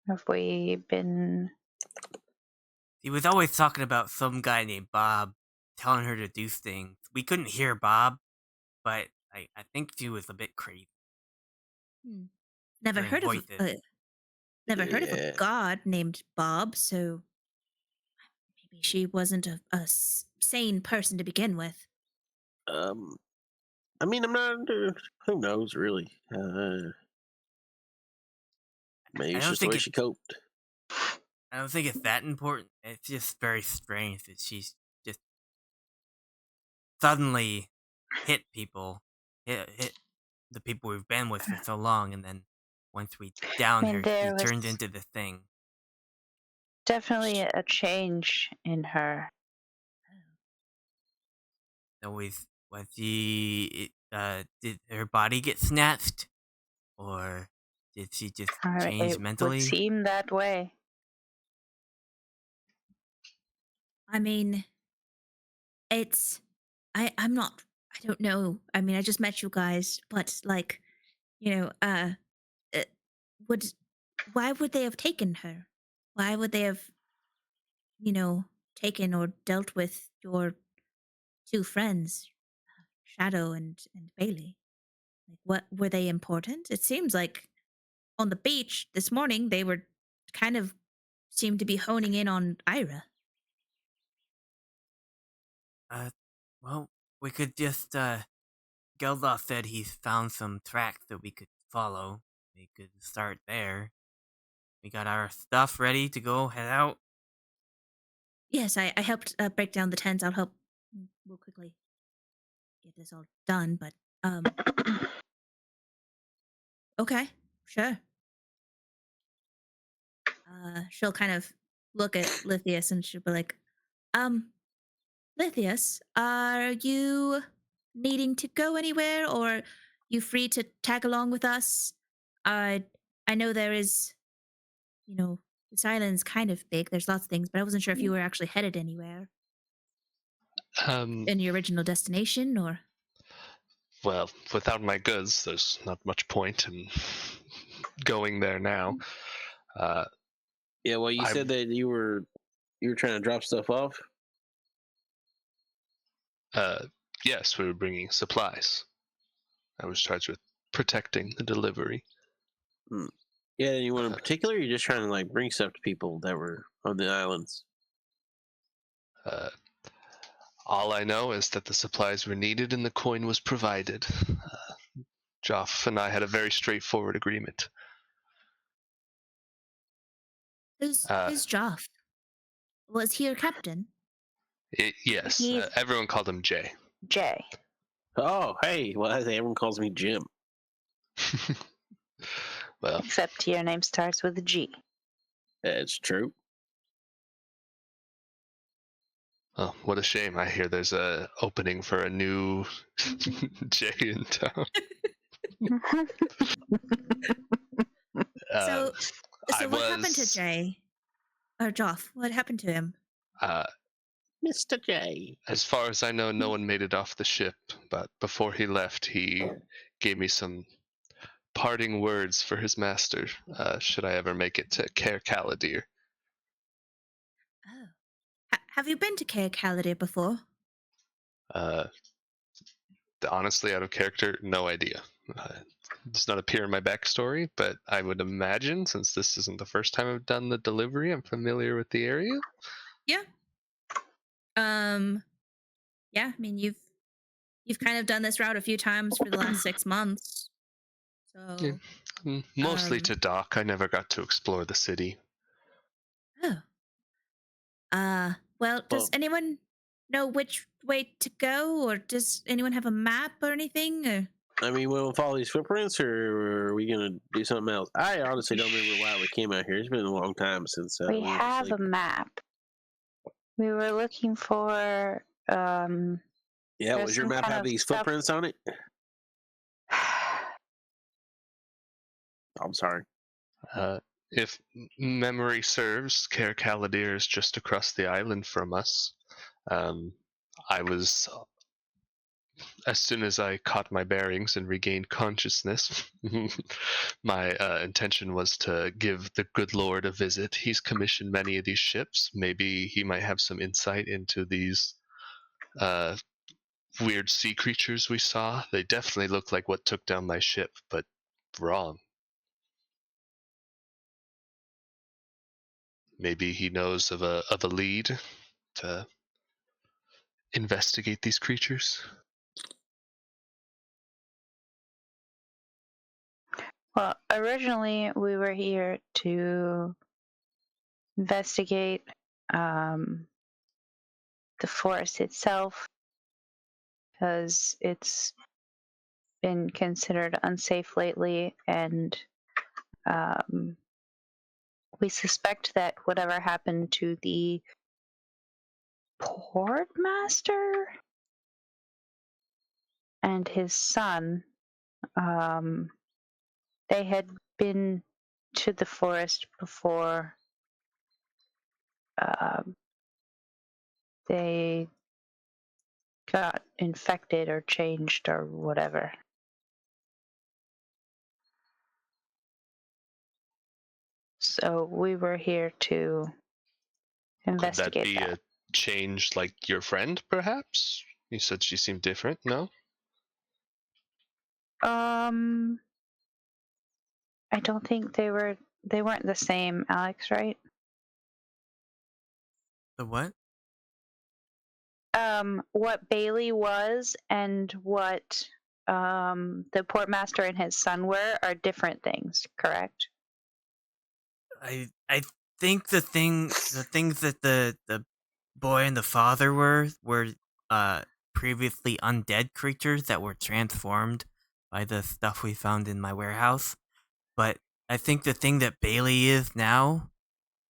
have we been? He was always talking about some guy named Bob telling her to do things. We couldn't hear Bob, but I think she was a bit crazy. Never heard of a god named Bob, so maybe she wasn't a sane person to begin with. I mean, I'm not. Who knows, really? Maybe it's just the way she coped. I don't think it's that important. It's just very strange that she's just suddenly hit people, hit the people we've been with for so long, and then once we down her, she turned into the thing. Definitely a change in her. Was she? Did her body get snatched, or did she just change mentally? It would seem that way. I mean, I'm not. I don't know. I mean, I just met you guys, but like, why would they have taken her? Why would they have, taken or dealt with your two friends, Shadow and Bailey? Like, what were they important? It seems like on the beach this morning they were kind of seemed to be honing in on Ayre. Well, we could just Geldloth said he's found some tracks that we could follow. We could start there. We got our stuff ready to go head out. Yes, I helped break down the tents. I'll help. We'll quickly get this all done, but okay, sure. She'll kind of look at Lithius and she'll be like, Lithius, are you needing to go anywhere, or you free to tag along with us? I know there is, this island's kind of big. There's lots of things, but I wasn't sure if you were actually headed anywhere in your original destination, or. Well, without my goods, there's not much point in going there now. Yeah, well, you said that you were trying to drop stuff off. Yes, we were bringing supplies. I was charged with protecting the delivery. Yeah, anyone in particular? Or you're just trying to like bring stuff to people that were on the islands. All I know is that the supplies were needed and the coin was provided. Joff and I had a very straightforward agreement. Who's Joff? Was he your captain? Yes, everyone called him Jay. Jay. Oh, hey. Well, everyone calls me Jim. Well, except your name starts with a G. It's true. Oh, what a shame. I hear there's a opening for a new Jay in town. So what happened to Jay? Or Joff? What happened to him? Mr. J. As far as I know, no one made it off the ship, but before he left, he gave me some parting words for his master, should I ever make it to Caer Caladir. Oh. Have you been to Caer Caladir before? Honestly, out of character, no idea. Does not appear in my backstory, but I would imagine, since this isn't the first time I've done the delivery, I'm familiar with the area. Yeah. Yeah, I mean, you've kind of done this route a few times for the last 6 months. So yeah. Mostly to dock. I never got to explore the city. Oh. Well, does anyone know which way to go, or does anyone have a map or anything? Or? I mean, we'll follow these footprints, or are we gonna do something else? I honestly don't remember why we came out here. It's been a long time since we have a map. We were looking for. Yeah, was your map have these footprints on it? I'm sorry. If memory serves, Caer Caladir is just across the island from us. I was, as soon as I caught my bearings and regained consciousness, my intention was to give the good Lord a visit. He's commissioned many of these ships. Maybe he might have some insight into these weird sea creatures we saw. They definitely look like what took down my ship, but wrong. Maybe he knows of a lead to investigate these creatures. Well, originally we were here to investigate the forest itself, because it's been considered unsafe lately, and we suspect that whatever happened to the port master and his son, they had been to the forest before they got infected or changed or whatever. So we were here to investigate that. Could that be a change like your friend, perhaps? You said she seemed different, no? I don't think they weren't the same, Alex, right? The what? What Bailey was and what the portmaster and his son were are different things, correct? I think the things that the boy and the father were previously undead creatures that were transformed by the stuff we found in my warehouse. But I think the thing that Bailey is now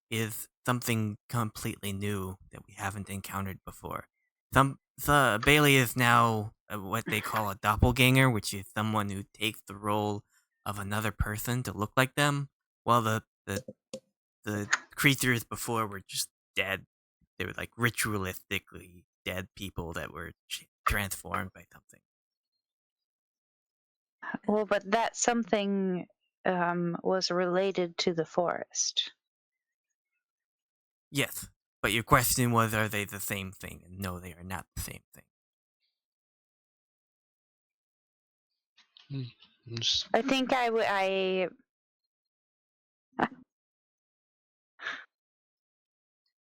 is something completely new that we haven't encountered before. The Bailey is now what they call a doppelganger, which is someone who takes the role of another person to look like them, while the creatures before were just dead. They were like ritualistically dead people that were transformed by something. Well, but that something was related to the forest. Yes, but your question was, are they the same thing? And no, they are not the same thing. I think I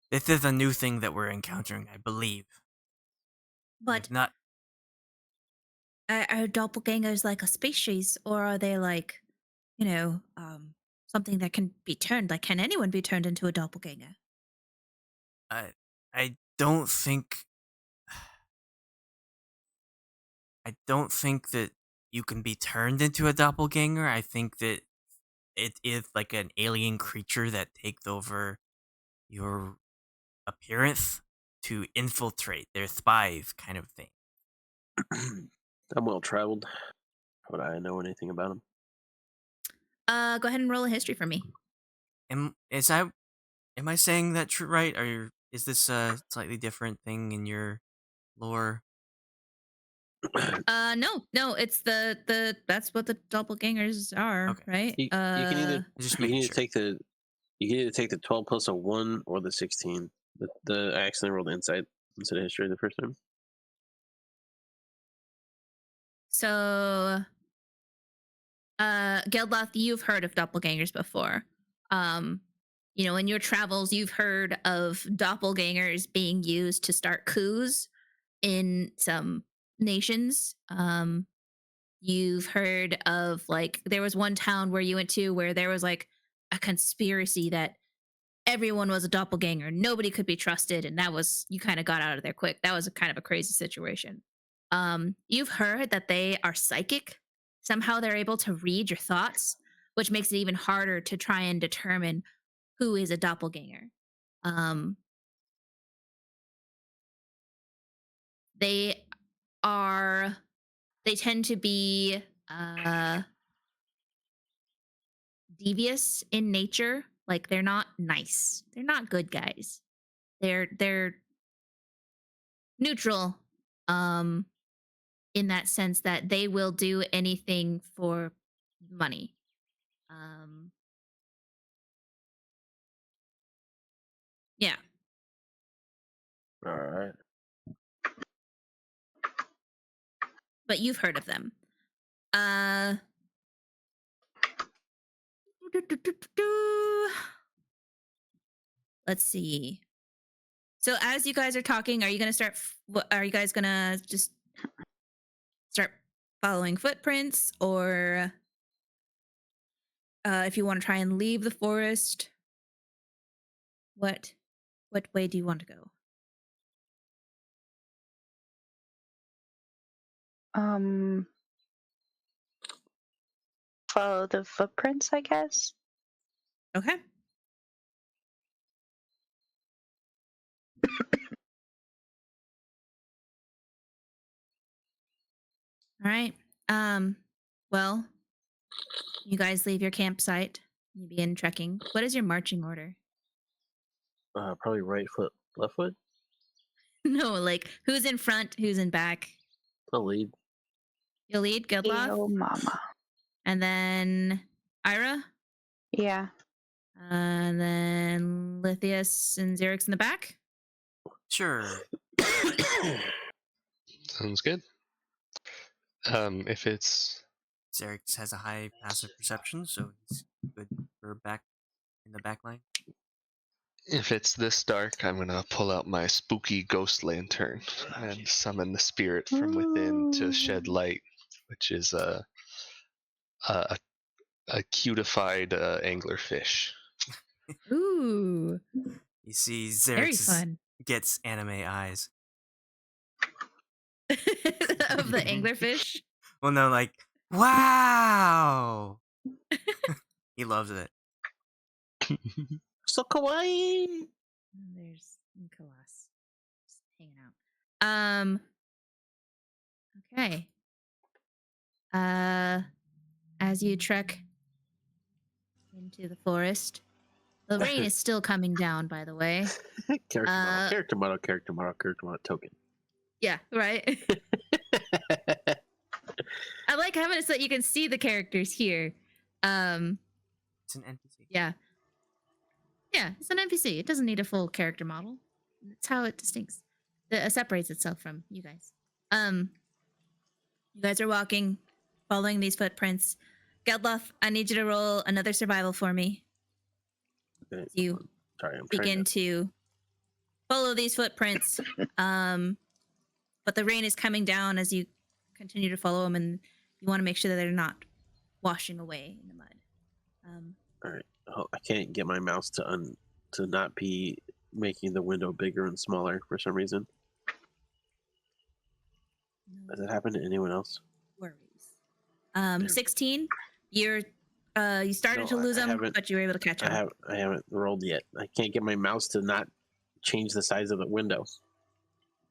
This is a new thing that we're encountering, I believe. But it's not. Are doppelgangers like a species, or are they like, something that can be turned? Like, can anyone be turned into a doppelganger? I don't think. I don't think that you can be turned into a doppelganger. I think that it is like an alien creature that takes over your appearance to infiltrate. They're spies, kind of thing. I'm well traveled. Would I know anything about them? Go ahead and roll a history for me. Am I saying that right? Or is this a slightly different thing in your lore? No, it's the that's what the doppelgangers are, Okay. right? You can either Just you can making either sure. take the 12 plus a 1 or the 16. I accidentally rolled insight instead of history the first time. So, Geldloth, you've heard of doppelgangers before. In your travels, you've heard of doppelgangers being used to start coups in some nations. You've heard of, like, there was one town where you went to where there was like a conspiracy that everyone was a doppelganger. Nobody could be trusted. And you kind of got out of there quick. That was a kind of a crazy situation. You've heard that they are psychic. Somehow they're able to read your thoughts, which makes it even harder to try and determine who is a doppelganger. They tend to be devious in nature. Like, they're not nice. They're not good guys. They're neutral, in that sense that they will do anything for money. Yeah. All right. But you've heard of them. Let's see. So as you guys are talking, are you guys gonna just start following footprints, or if you want to try and leave the forest, what way do you want to go? Follow the footprints, I guess. Okay. All right. Well, you guys leave your campsite. You begin trekking. What is your marching order? Probably right foot, left foot. No, like, who's in front, who's in back? I'll lead. You'll lead, Geldloth? Oh, mama. And then Ayre? Yeah. And then Lithius and Xerix in the back? Sure. Sounds good. If it's Xerix has a high passive perception, so he's good for back in the back line. If it's this dark, I'm gonna pull out my spooky ghost lantern and summon the spirit from within to shed light which is a cutified anglerfish. Ooh, You see, very Xerix fun. gets anime eyes. Of the anglerfish. Well, no, like, wow! He loves it. So kawaii. There's Nicolas just hanging out. Okay. As you trek into the forest, the rain is still coming down. By the way. Character model, token. Yeah. Right. I like having it so that you can see the characters here. It's an NPC. Yeah. Yeah, it's an NPC. It doesn't need a full character model. That's how it separates itself from you guys. You guys are walking, following these footprints. Geldloth, I need you to roll another survival for me. Okay. You I'm begin to follow these footprints. But the rain is coming down as you continue to follow them, and you want to make sure that they're not washing away in the mud. All right. Oh, I can't get my mouse to not be making the window bigger and smaller for some reason. Does it happen to anyone else? Worries. 16. You started to lose them, but you were able to catch them. I haven't rolled yet. I can't get my mouse to not change the size of the window.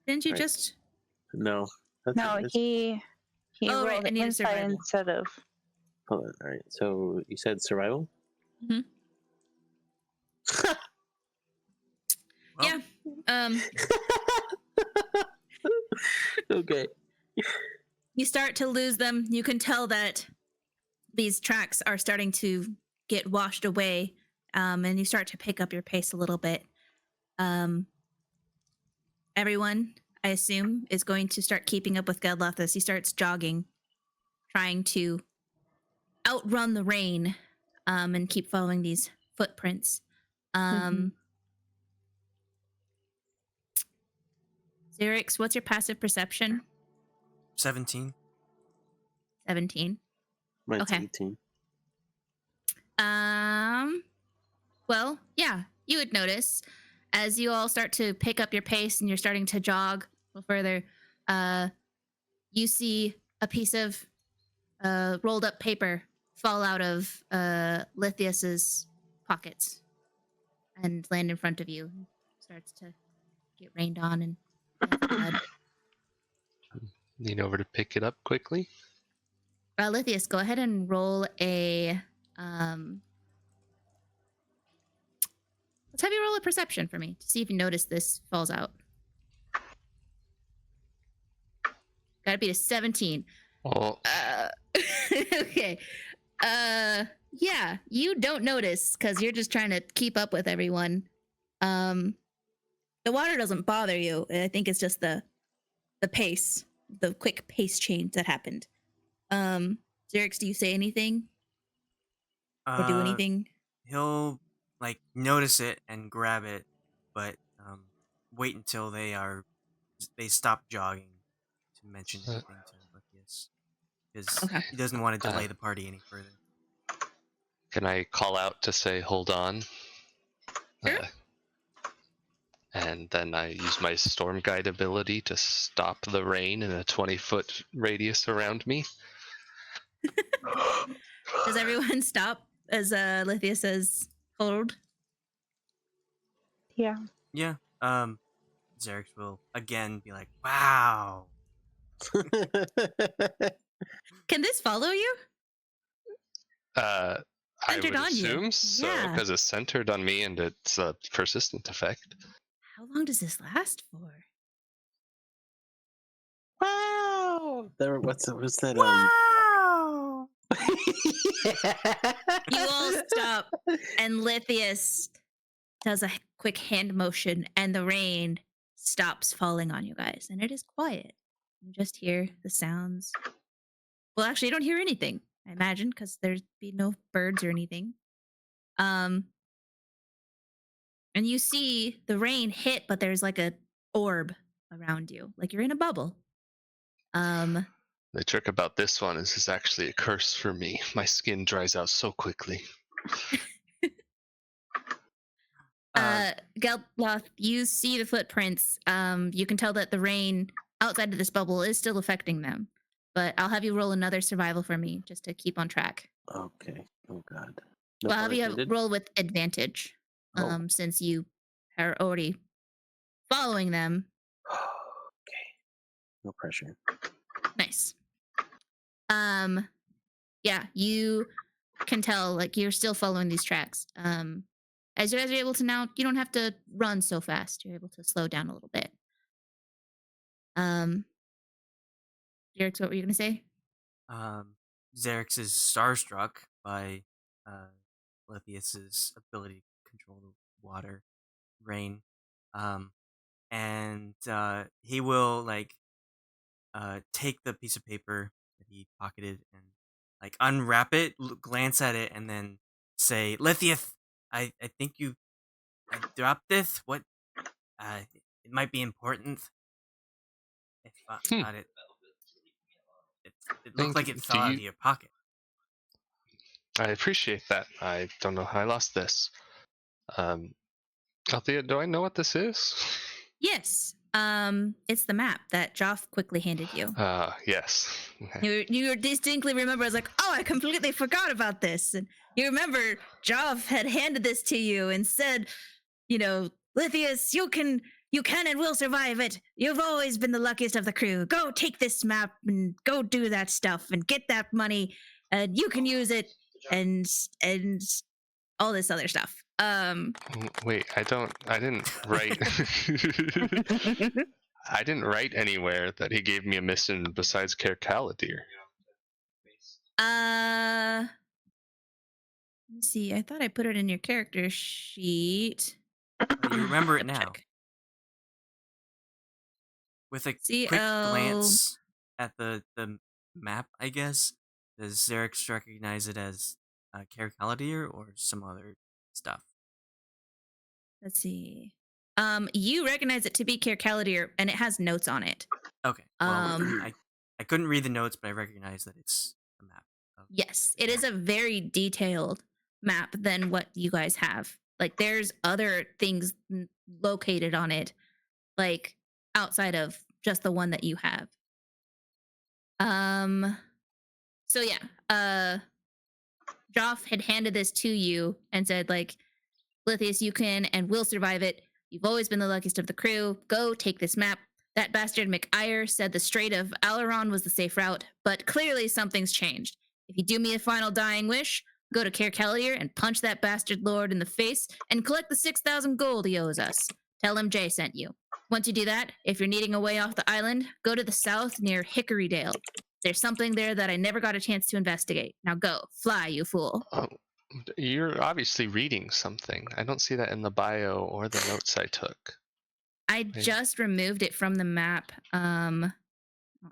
Didn't you just? No. He rolled right. I need a insight survival. instead of. Hold on. All right. So you said survival? Mm-hmm. Well, Yeah. Okay. You start to lose them. You can tell that these tracks are starting to get washed away, and you start to pick up your pace a little bit. Everyone, I assume, is going to start keeping up with Geldloth as he starts jogging, trying to outrun the rain, and keep following these footprints. Xerix, what's your passive perception? 17. 17. Mine's Okay. 18. Well, yeah, you would notice as you all start to pick up your pace and you're starting to jog a little further, you see a piece of rolled up paper fall out of Lithius's pockets and land in front of you. Starts to get rained on and mud. Lean over to pick it up quickly. Lithius, go ahead and roll a let's have you roll a perception for me to see if you notice this falls out. Gotta beat a 17. Oh. Okay. Yeah, you don't notice because you're just trying to keep up with everyone. The water doesn't bother you. I think it's just the pace, the quick pace change that happened. Xerix, do you say anything? Or do anything? He'll notice it and grab it, but wait until they stop jogging to mention anything to Lithius, because he doesn't want to delay the party any further. Can I call out to say hold on? Sure. And then I use my storm guide ability to stop the rain in a 20-foot radius around me. Does everyone stop as Lithius says hold? Yeah. Yeah. Xerix will again be like, "Wow." Can this follow you? I Centered would on you. assume so, Yeah. because it's centered on me and it's a persistent effect. How long does this last for? Wow! What's that? Wow. You all stop, and Lithius does a quick hand motion, and the rain stops falling on you guys, and it is quiet. You just hear the sounds. Well, actually, you don't hear anything, I imagine, because there'd be no birds or anything. And you see the rain hit, but there's like a orb around you, like you're in a bubble. The trick about this one is it's actually a curse for me. My skin dries out so quickly. Geldloth, you see the footprints. You can tell that the rain outside of this bubble is still affecting them. But I'll have you roll another survival for me just to keep on track. Okay. Oh God. Well, I'll have you roll with advantage, since you are already following them. Okay. No pressure. Nice. Yeah, you can tell like you're still following these tracks. As you guys are able to now, you don't have to run so fast. You're able to slow down a little bit. Xerix, what were you gonna say? Xerix is starstruck by Lithius's ability to control the water, rain, and he will like take the piece of paper that he pocketed and like unwrap it, glance at it, and then say, "Lithius, I think I dropped this. What? It might be important. If got it. It looked like it fell out of your pocket." I appreciate that. I don't know how I lost this. Althea, do I know what this is? Yes. It's the map that Joff quickly handed you. Yes. Okay. You distinctly remember. I was like, oh, I completely forgot about this. And you remember Joff had handed this to you and said, you know, Lithius, you can and will survive it. You've always been the luckiest of the crew. Go take this map and go do that stuff and get that money, and you can use it and all this other stuff. Wait, I didn't write. I didn't write anywhere that he gave me a mission besides Caer Caladir. Let me see. I thought I put it in your character sheet. You remember it now. Check. With a quick glance at the map, I guess, does Xerix recognize it as Caer Caladir or some other stuff? Let's see. You recognize it to be Caer Caladir, and it has notes on it. Okay. Well, I couldn't read the notes, but I recognize that it's a map. Yes, it is a very detailed map than what you guys have. Like, there's other things located on it, like outside of just the one that you have. So yeah, Joff had handed this to you and said, like, Lithius, you can and will survive it. You've always been the luckiest of the crew. Go take this map. That bastard McIre said the Strait of Aileron was the safe route, but clearly something's changed. If you do me a final dying wish, go to Caer Caladir and punch that bastard lord in the face and collect the 6,000 gold he owes us. Tell him Jay sent you. Once you do that, if you're needing a way off the island, go to the south near Hickorydale. There's something there that I never got a chance to investigate. Now go. Fly, you fool. You're obviously reading something. I don't see that in the bio or the notes I took. I just removed it from the map. I'll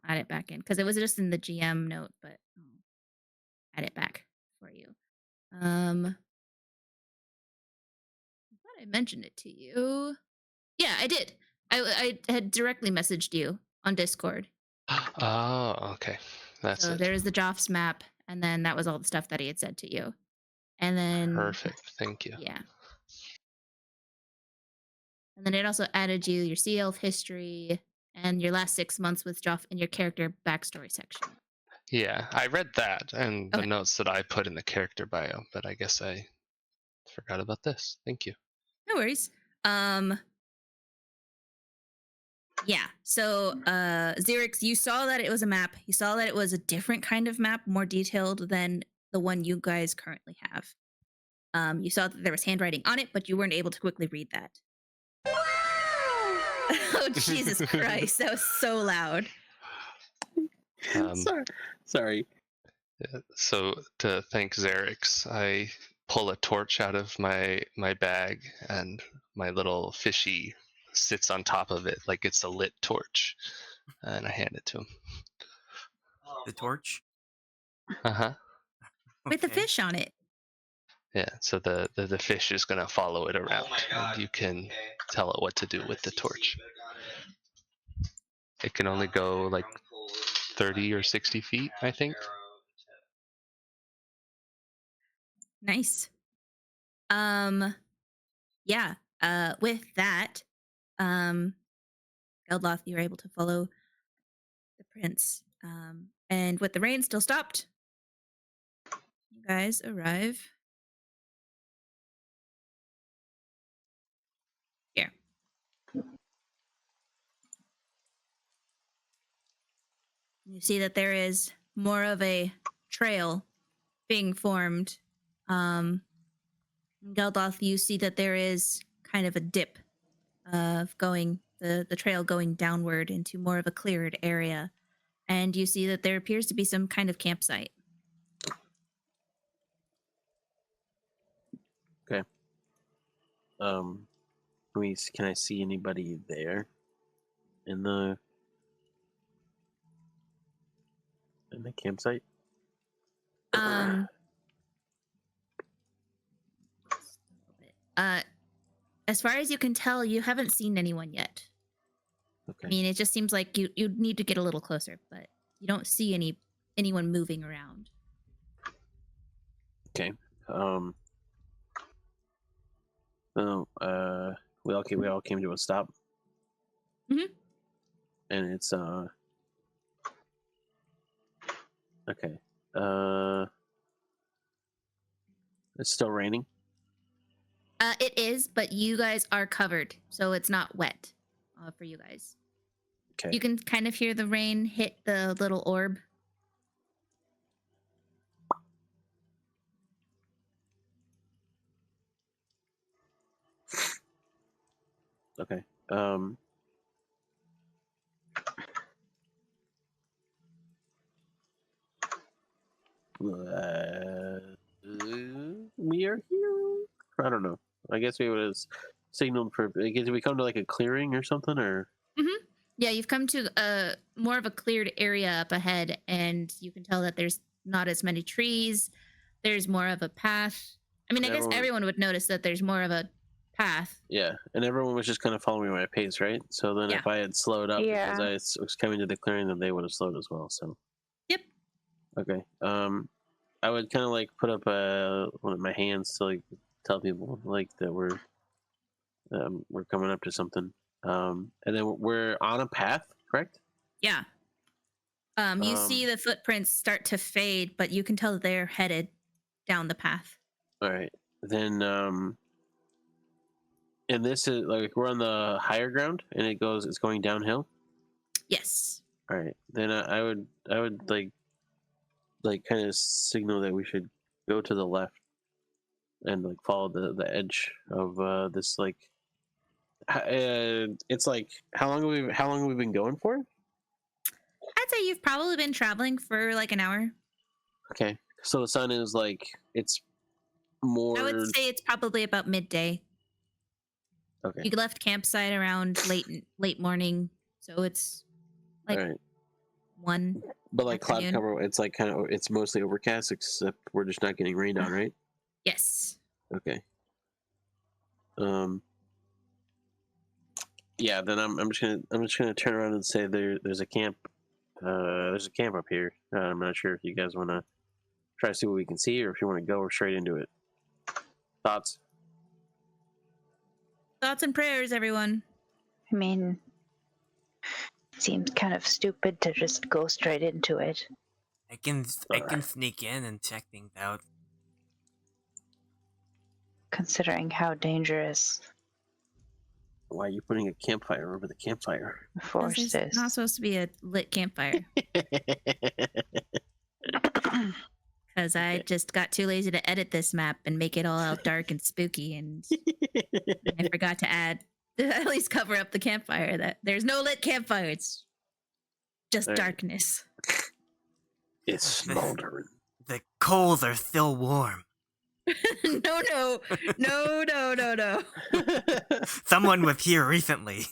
add it back in because it was just in the GM note, but I'll add it back for you. I thought I mentioned it to you. Yeah, I did. I had directly messaged you on Discord. Oh, okay. That's so it. There is the Joff's map, and then that was all the stuff that he had said to you. And then perfect. Thank you. Yeah. And then it also added you your Sea Elf history and your last 6 months with Joff in your character backstory section. Yeah, I read that and the notes that I put in the character bio, but I guess I forgot about this. Thank you. No worries. Yeah. So, Xerix, you saw that it was a map. You saw that it was a different kind of map, more detailed than the one you guys currently have. You saw that there was handwriting on it, but you weren't able to quickly read that. Oh, Jesus Christ. That was so loud. Sorry. Yeah, so to thank Xerix, I pull a torch out of my bag and my little fishy sits on top of it like it's a lit torch, and I hand it to him. The torch? Uh-huh. With the fish on it. Yeah, so the fish is going to follow it around, and you can tell it what to do with the torch. It can only go like 30 or 60 feet, I think. Nice. Yeah. With that, Geldloth, you were able to follow the prince. And with the rain still stopped, you guys arrive here. You see that there is more of a trail being formed. Geldloth, you see that there is kind of a dip of going, the trail going downward into more of a cleared area. And you see that there appears to be some kind of campsite. Okay. Can I see anybody there in the campsite? As far as you can tell, you haven't seen anyone yet. Okay. I mean, it just seems like you'd need to get a little closer, but you don't see anyone moving around. Okay. So, we all came to a stop. Mhm. And it's okay. It's still raining. It is, but you guys are covered, so it's not wet for you guys. Okay. You can kind of hear the rain hit the little orb. Okay. We are here. I don't know. I guess we would have signaled for. Did we come to like a clearing or something, or? Mm-hmm. Yeah, you've come to more of a cleared area up ahead, and you can tell that there's not as many trees. There's more of a path. I mean, I guess everyone would notice that there's more of a path. Yeah, and everyone was just kind of following my pace, right? So then if I had slowed up because I was coming to the clearing, then they would have slowed as well. So. Yep. Okay. I would kind of like put up one of my hands to like tell people like that we're coming up to something. And then we're on a path, correct? Yeah. You see the footprints start to fade, but you can tell that they're headed down the path. All right. Then and this is like we're on the higher ground and it's going downhill. Yes. All right. Then I would like kind of signal that we should go to the left and like follow the edge of this like it's like how long have we been going for? I'd say you've probably been traveling for like an hour. Okay. So the sun is like it's more. I would say it's probably about midday. Okay. You left campsite around late morning, so it's like 1. But like afternoon. cloud cover, it's like kind of it's mostly overcast, except we're just not getting rained on, right? Yes. Okay. Yeah. Then I'm just gonna turn around and say there's a camp. There's a camp up here. I'm not sure if you guys want to try to see what we can see, or if you want to go straight into it. Thoughts? Thoughts and prayers, everyone. I mean, it seems kind of stupid to just go straight into it. I can sneak in and check things out. Considering how dangerous Why are you putting a campfire over the campfire? the forest is. It's not supposed to be a lit campfire. Because I just got too lazy to edit this map and make it all out dark and spooky, and I forgot to at least cover up the campfire. That there's no lit campfire. It's just darkness. It's smoldering. The coals are still warm. No. Someone was here recently.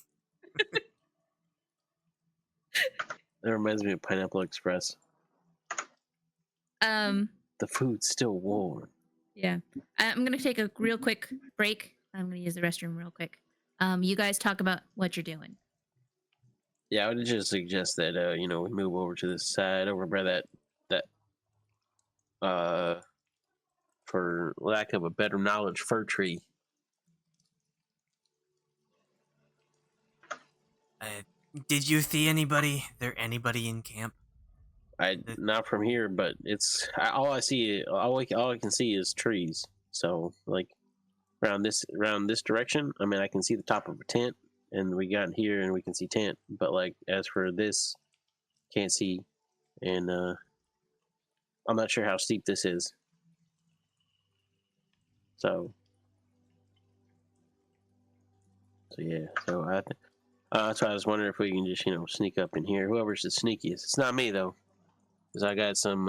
That reminds me of Pineapple Express. The food's still warm. Yeah. I'm gonna take a real quick break. I'm gonna use the restroom real quick. You guys talk about what you're doing. Yeah, I would just suggest that we move over to this side over by that for lack of a better knowledge, fir tree. Did you see anybody? There anybody in camp? Not from here, but all I see. All I can see is trees. So like around this direction, I mean, I can see the top of a tent, and we got here, and we can see tent. But like as for this, can't see, and I'm not sure how steep this is. So yeah. So that's why I was wondering if we can just sneak up in here. Whoever's the sneakiest. It's not me though, because I got some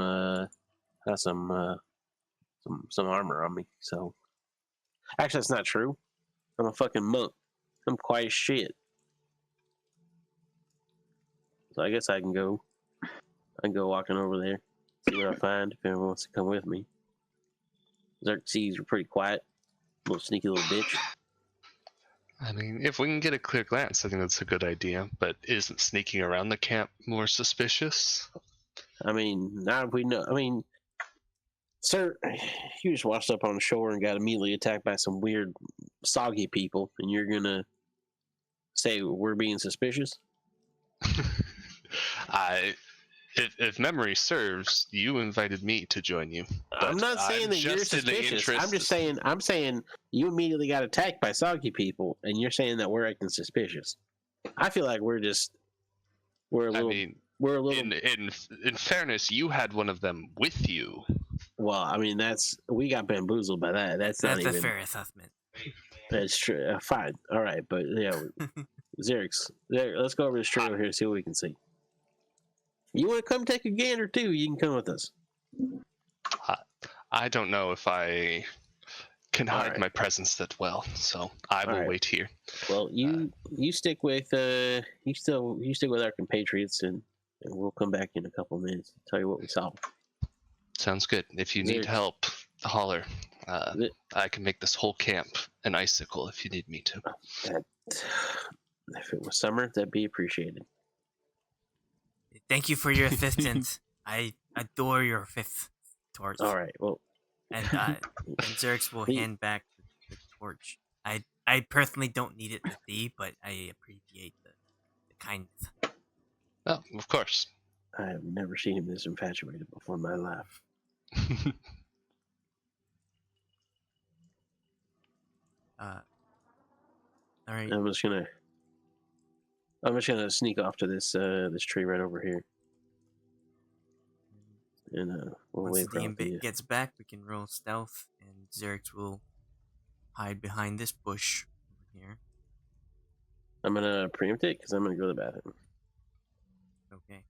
armor on me. So actually, that's not true. I'm a fucking monk. I'm quiet as shit. So I guess I can go walking over there, see what I find. If anyone wants to come with me. Xerxes are pretty quiet, little sneaky little bitch. I mean, if we can get a clear glance, I think that's a good idea. But isn't sneaking around the camp more suspicious? I mean, now if we know. I mean, sir, you just washed up on the shore and got immediately attacked by some weird, soggy people, and you're gonna say we're being suspicious? If memory serves, you invited me to join you. I'm not saying that you're suspicious. I'm saying you immediately got attacked by soggy people, and you're saying that we're acting suspicious. I feel like we're a little. In fairness, you had one of them with you. Well, I mean, we got bamboozled by that. That's not even a fair assessment. That's true. Fine. All right, but yeah, Xerix, let's go over this tree over here and see what we can see. You want to come take a gander too? You can come with us. I don't know if I can hide my presence that well, so I will wait here. Well, you stick with you stick with our compatriots, and we'll come back in a couple minutes and tell you what we saw. Sounds good. If you need help, holler. I can make this whole camp an icicle if you need me to. If it was summer, that'd be appreciated. Thank you for your assistance. I adore your fifth torch. All right, well, and Xerix will hand back the torch. I personally don't need it to see, but I appreciate the kindness. Oh, of course. I have never seen him this infatuated before in my life. All right. I'm just gonna sneak off to this tree right over here, and we'll once wait for the gets back, we can roll stealth, and Xerix will hide behind this bush over here. I'm gonna preempt it because I'm gonna go to the bathroom. Okay.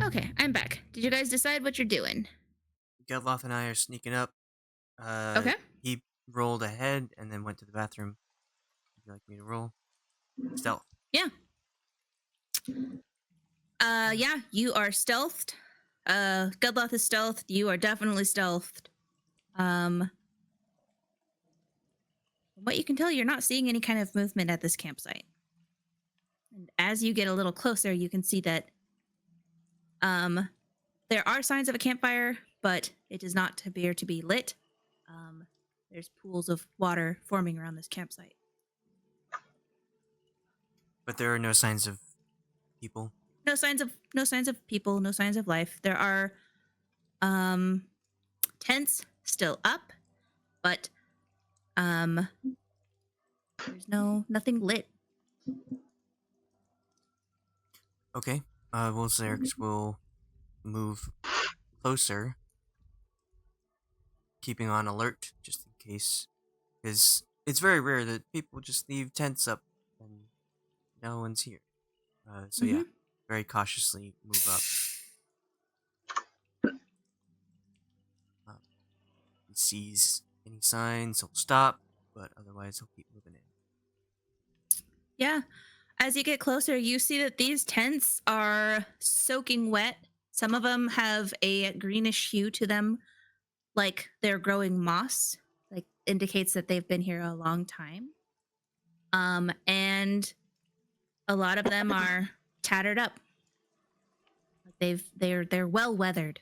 Okay, I'm back. Did you guys decide what you're doing? Geldloth and I are sneaking up. Okay. He rolled ahead and then went to the bathroom. Would you like me to roll? Stealth. Yeah. Yeah, you are stealthed. Geldloth is stealthed. You are definitely stealthed. From what you can tell, you're not seeing any kind of movement at this campsite. And as you get a little closer, you can see that there are signs of a campfire, but it does not appear to be lit. There's pools of water forming around this campsite. But there are no signs of people. No signs of people, no signs of life. There are tents still up, but there's nothing lit. Okay. Well, Xerix will move closer, keeping on alert just in case. Because it's very rare that people just leave tents up and no one's here. So yeah, very cautiously move up. He sees any signs, he'll stop, but otherwise he'll keep moving in. Yeah. As you get closer, you see that these tents are soaking wet. Some of them have a greenish hue to them, like they're growing moss, like indicates that they've been here a long time. And a lot of them are tattered up. They're well weathered.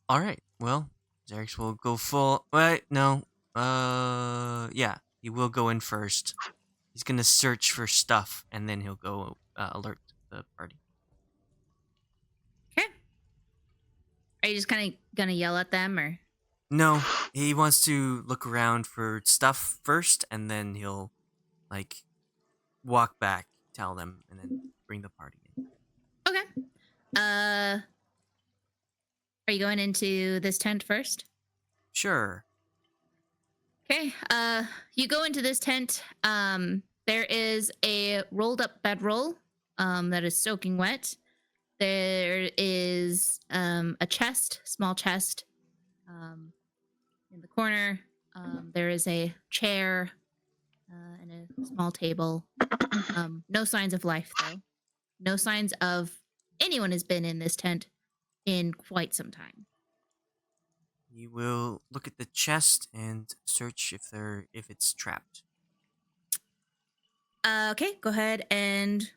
All right. Well, Xerix will go full. Wait, no. Yeah, he will go in first. He's gonna search for stuff, and then he'll go alert the party. Okay. Are you just kind of gonna yell at them, or? No, he wants to look around for stuff first, and then he'll like walk back, tell them, and then bring the party in. Okay. Are you going into this tent first? Sure. Okay. You go into this tent. There is a rolled up bedroll that is soaking wet. There is a chest, small chest, in the corner. There is a chair and a small table. No signs of life, though. No signs of anyone has been in this tent in quite some time. He will look at the chest and search if it's trapped. Okay, go ahead and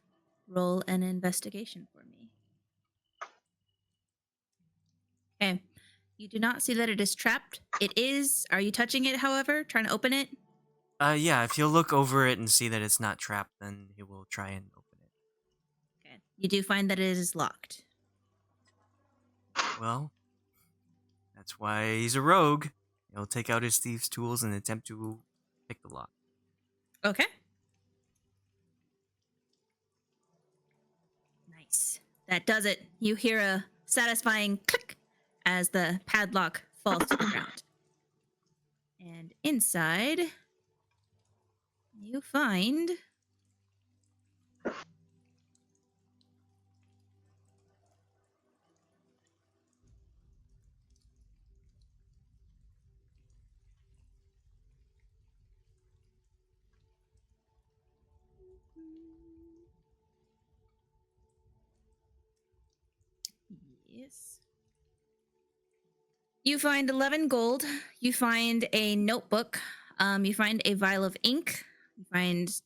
roll an investigation for me. Okay. You do not see that it is trapped. It is. Are you touching it, however? Trying to open it? Yeah, if he'll look over it and see that it's not trapped, then he will try and open it. Okay. You do find that it is locked. Well, that's why he's a rogue. He'll take out his thieves' tools and attempt to pick the lock. Okay. Nice. That does it. You hear a satisfying click as the padlock falls to the ground. And inside, you find you find 11 gold. You find a notebook. You find a vial of ink. You find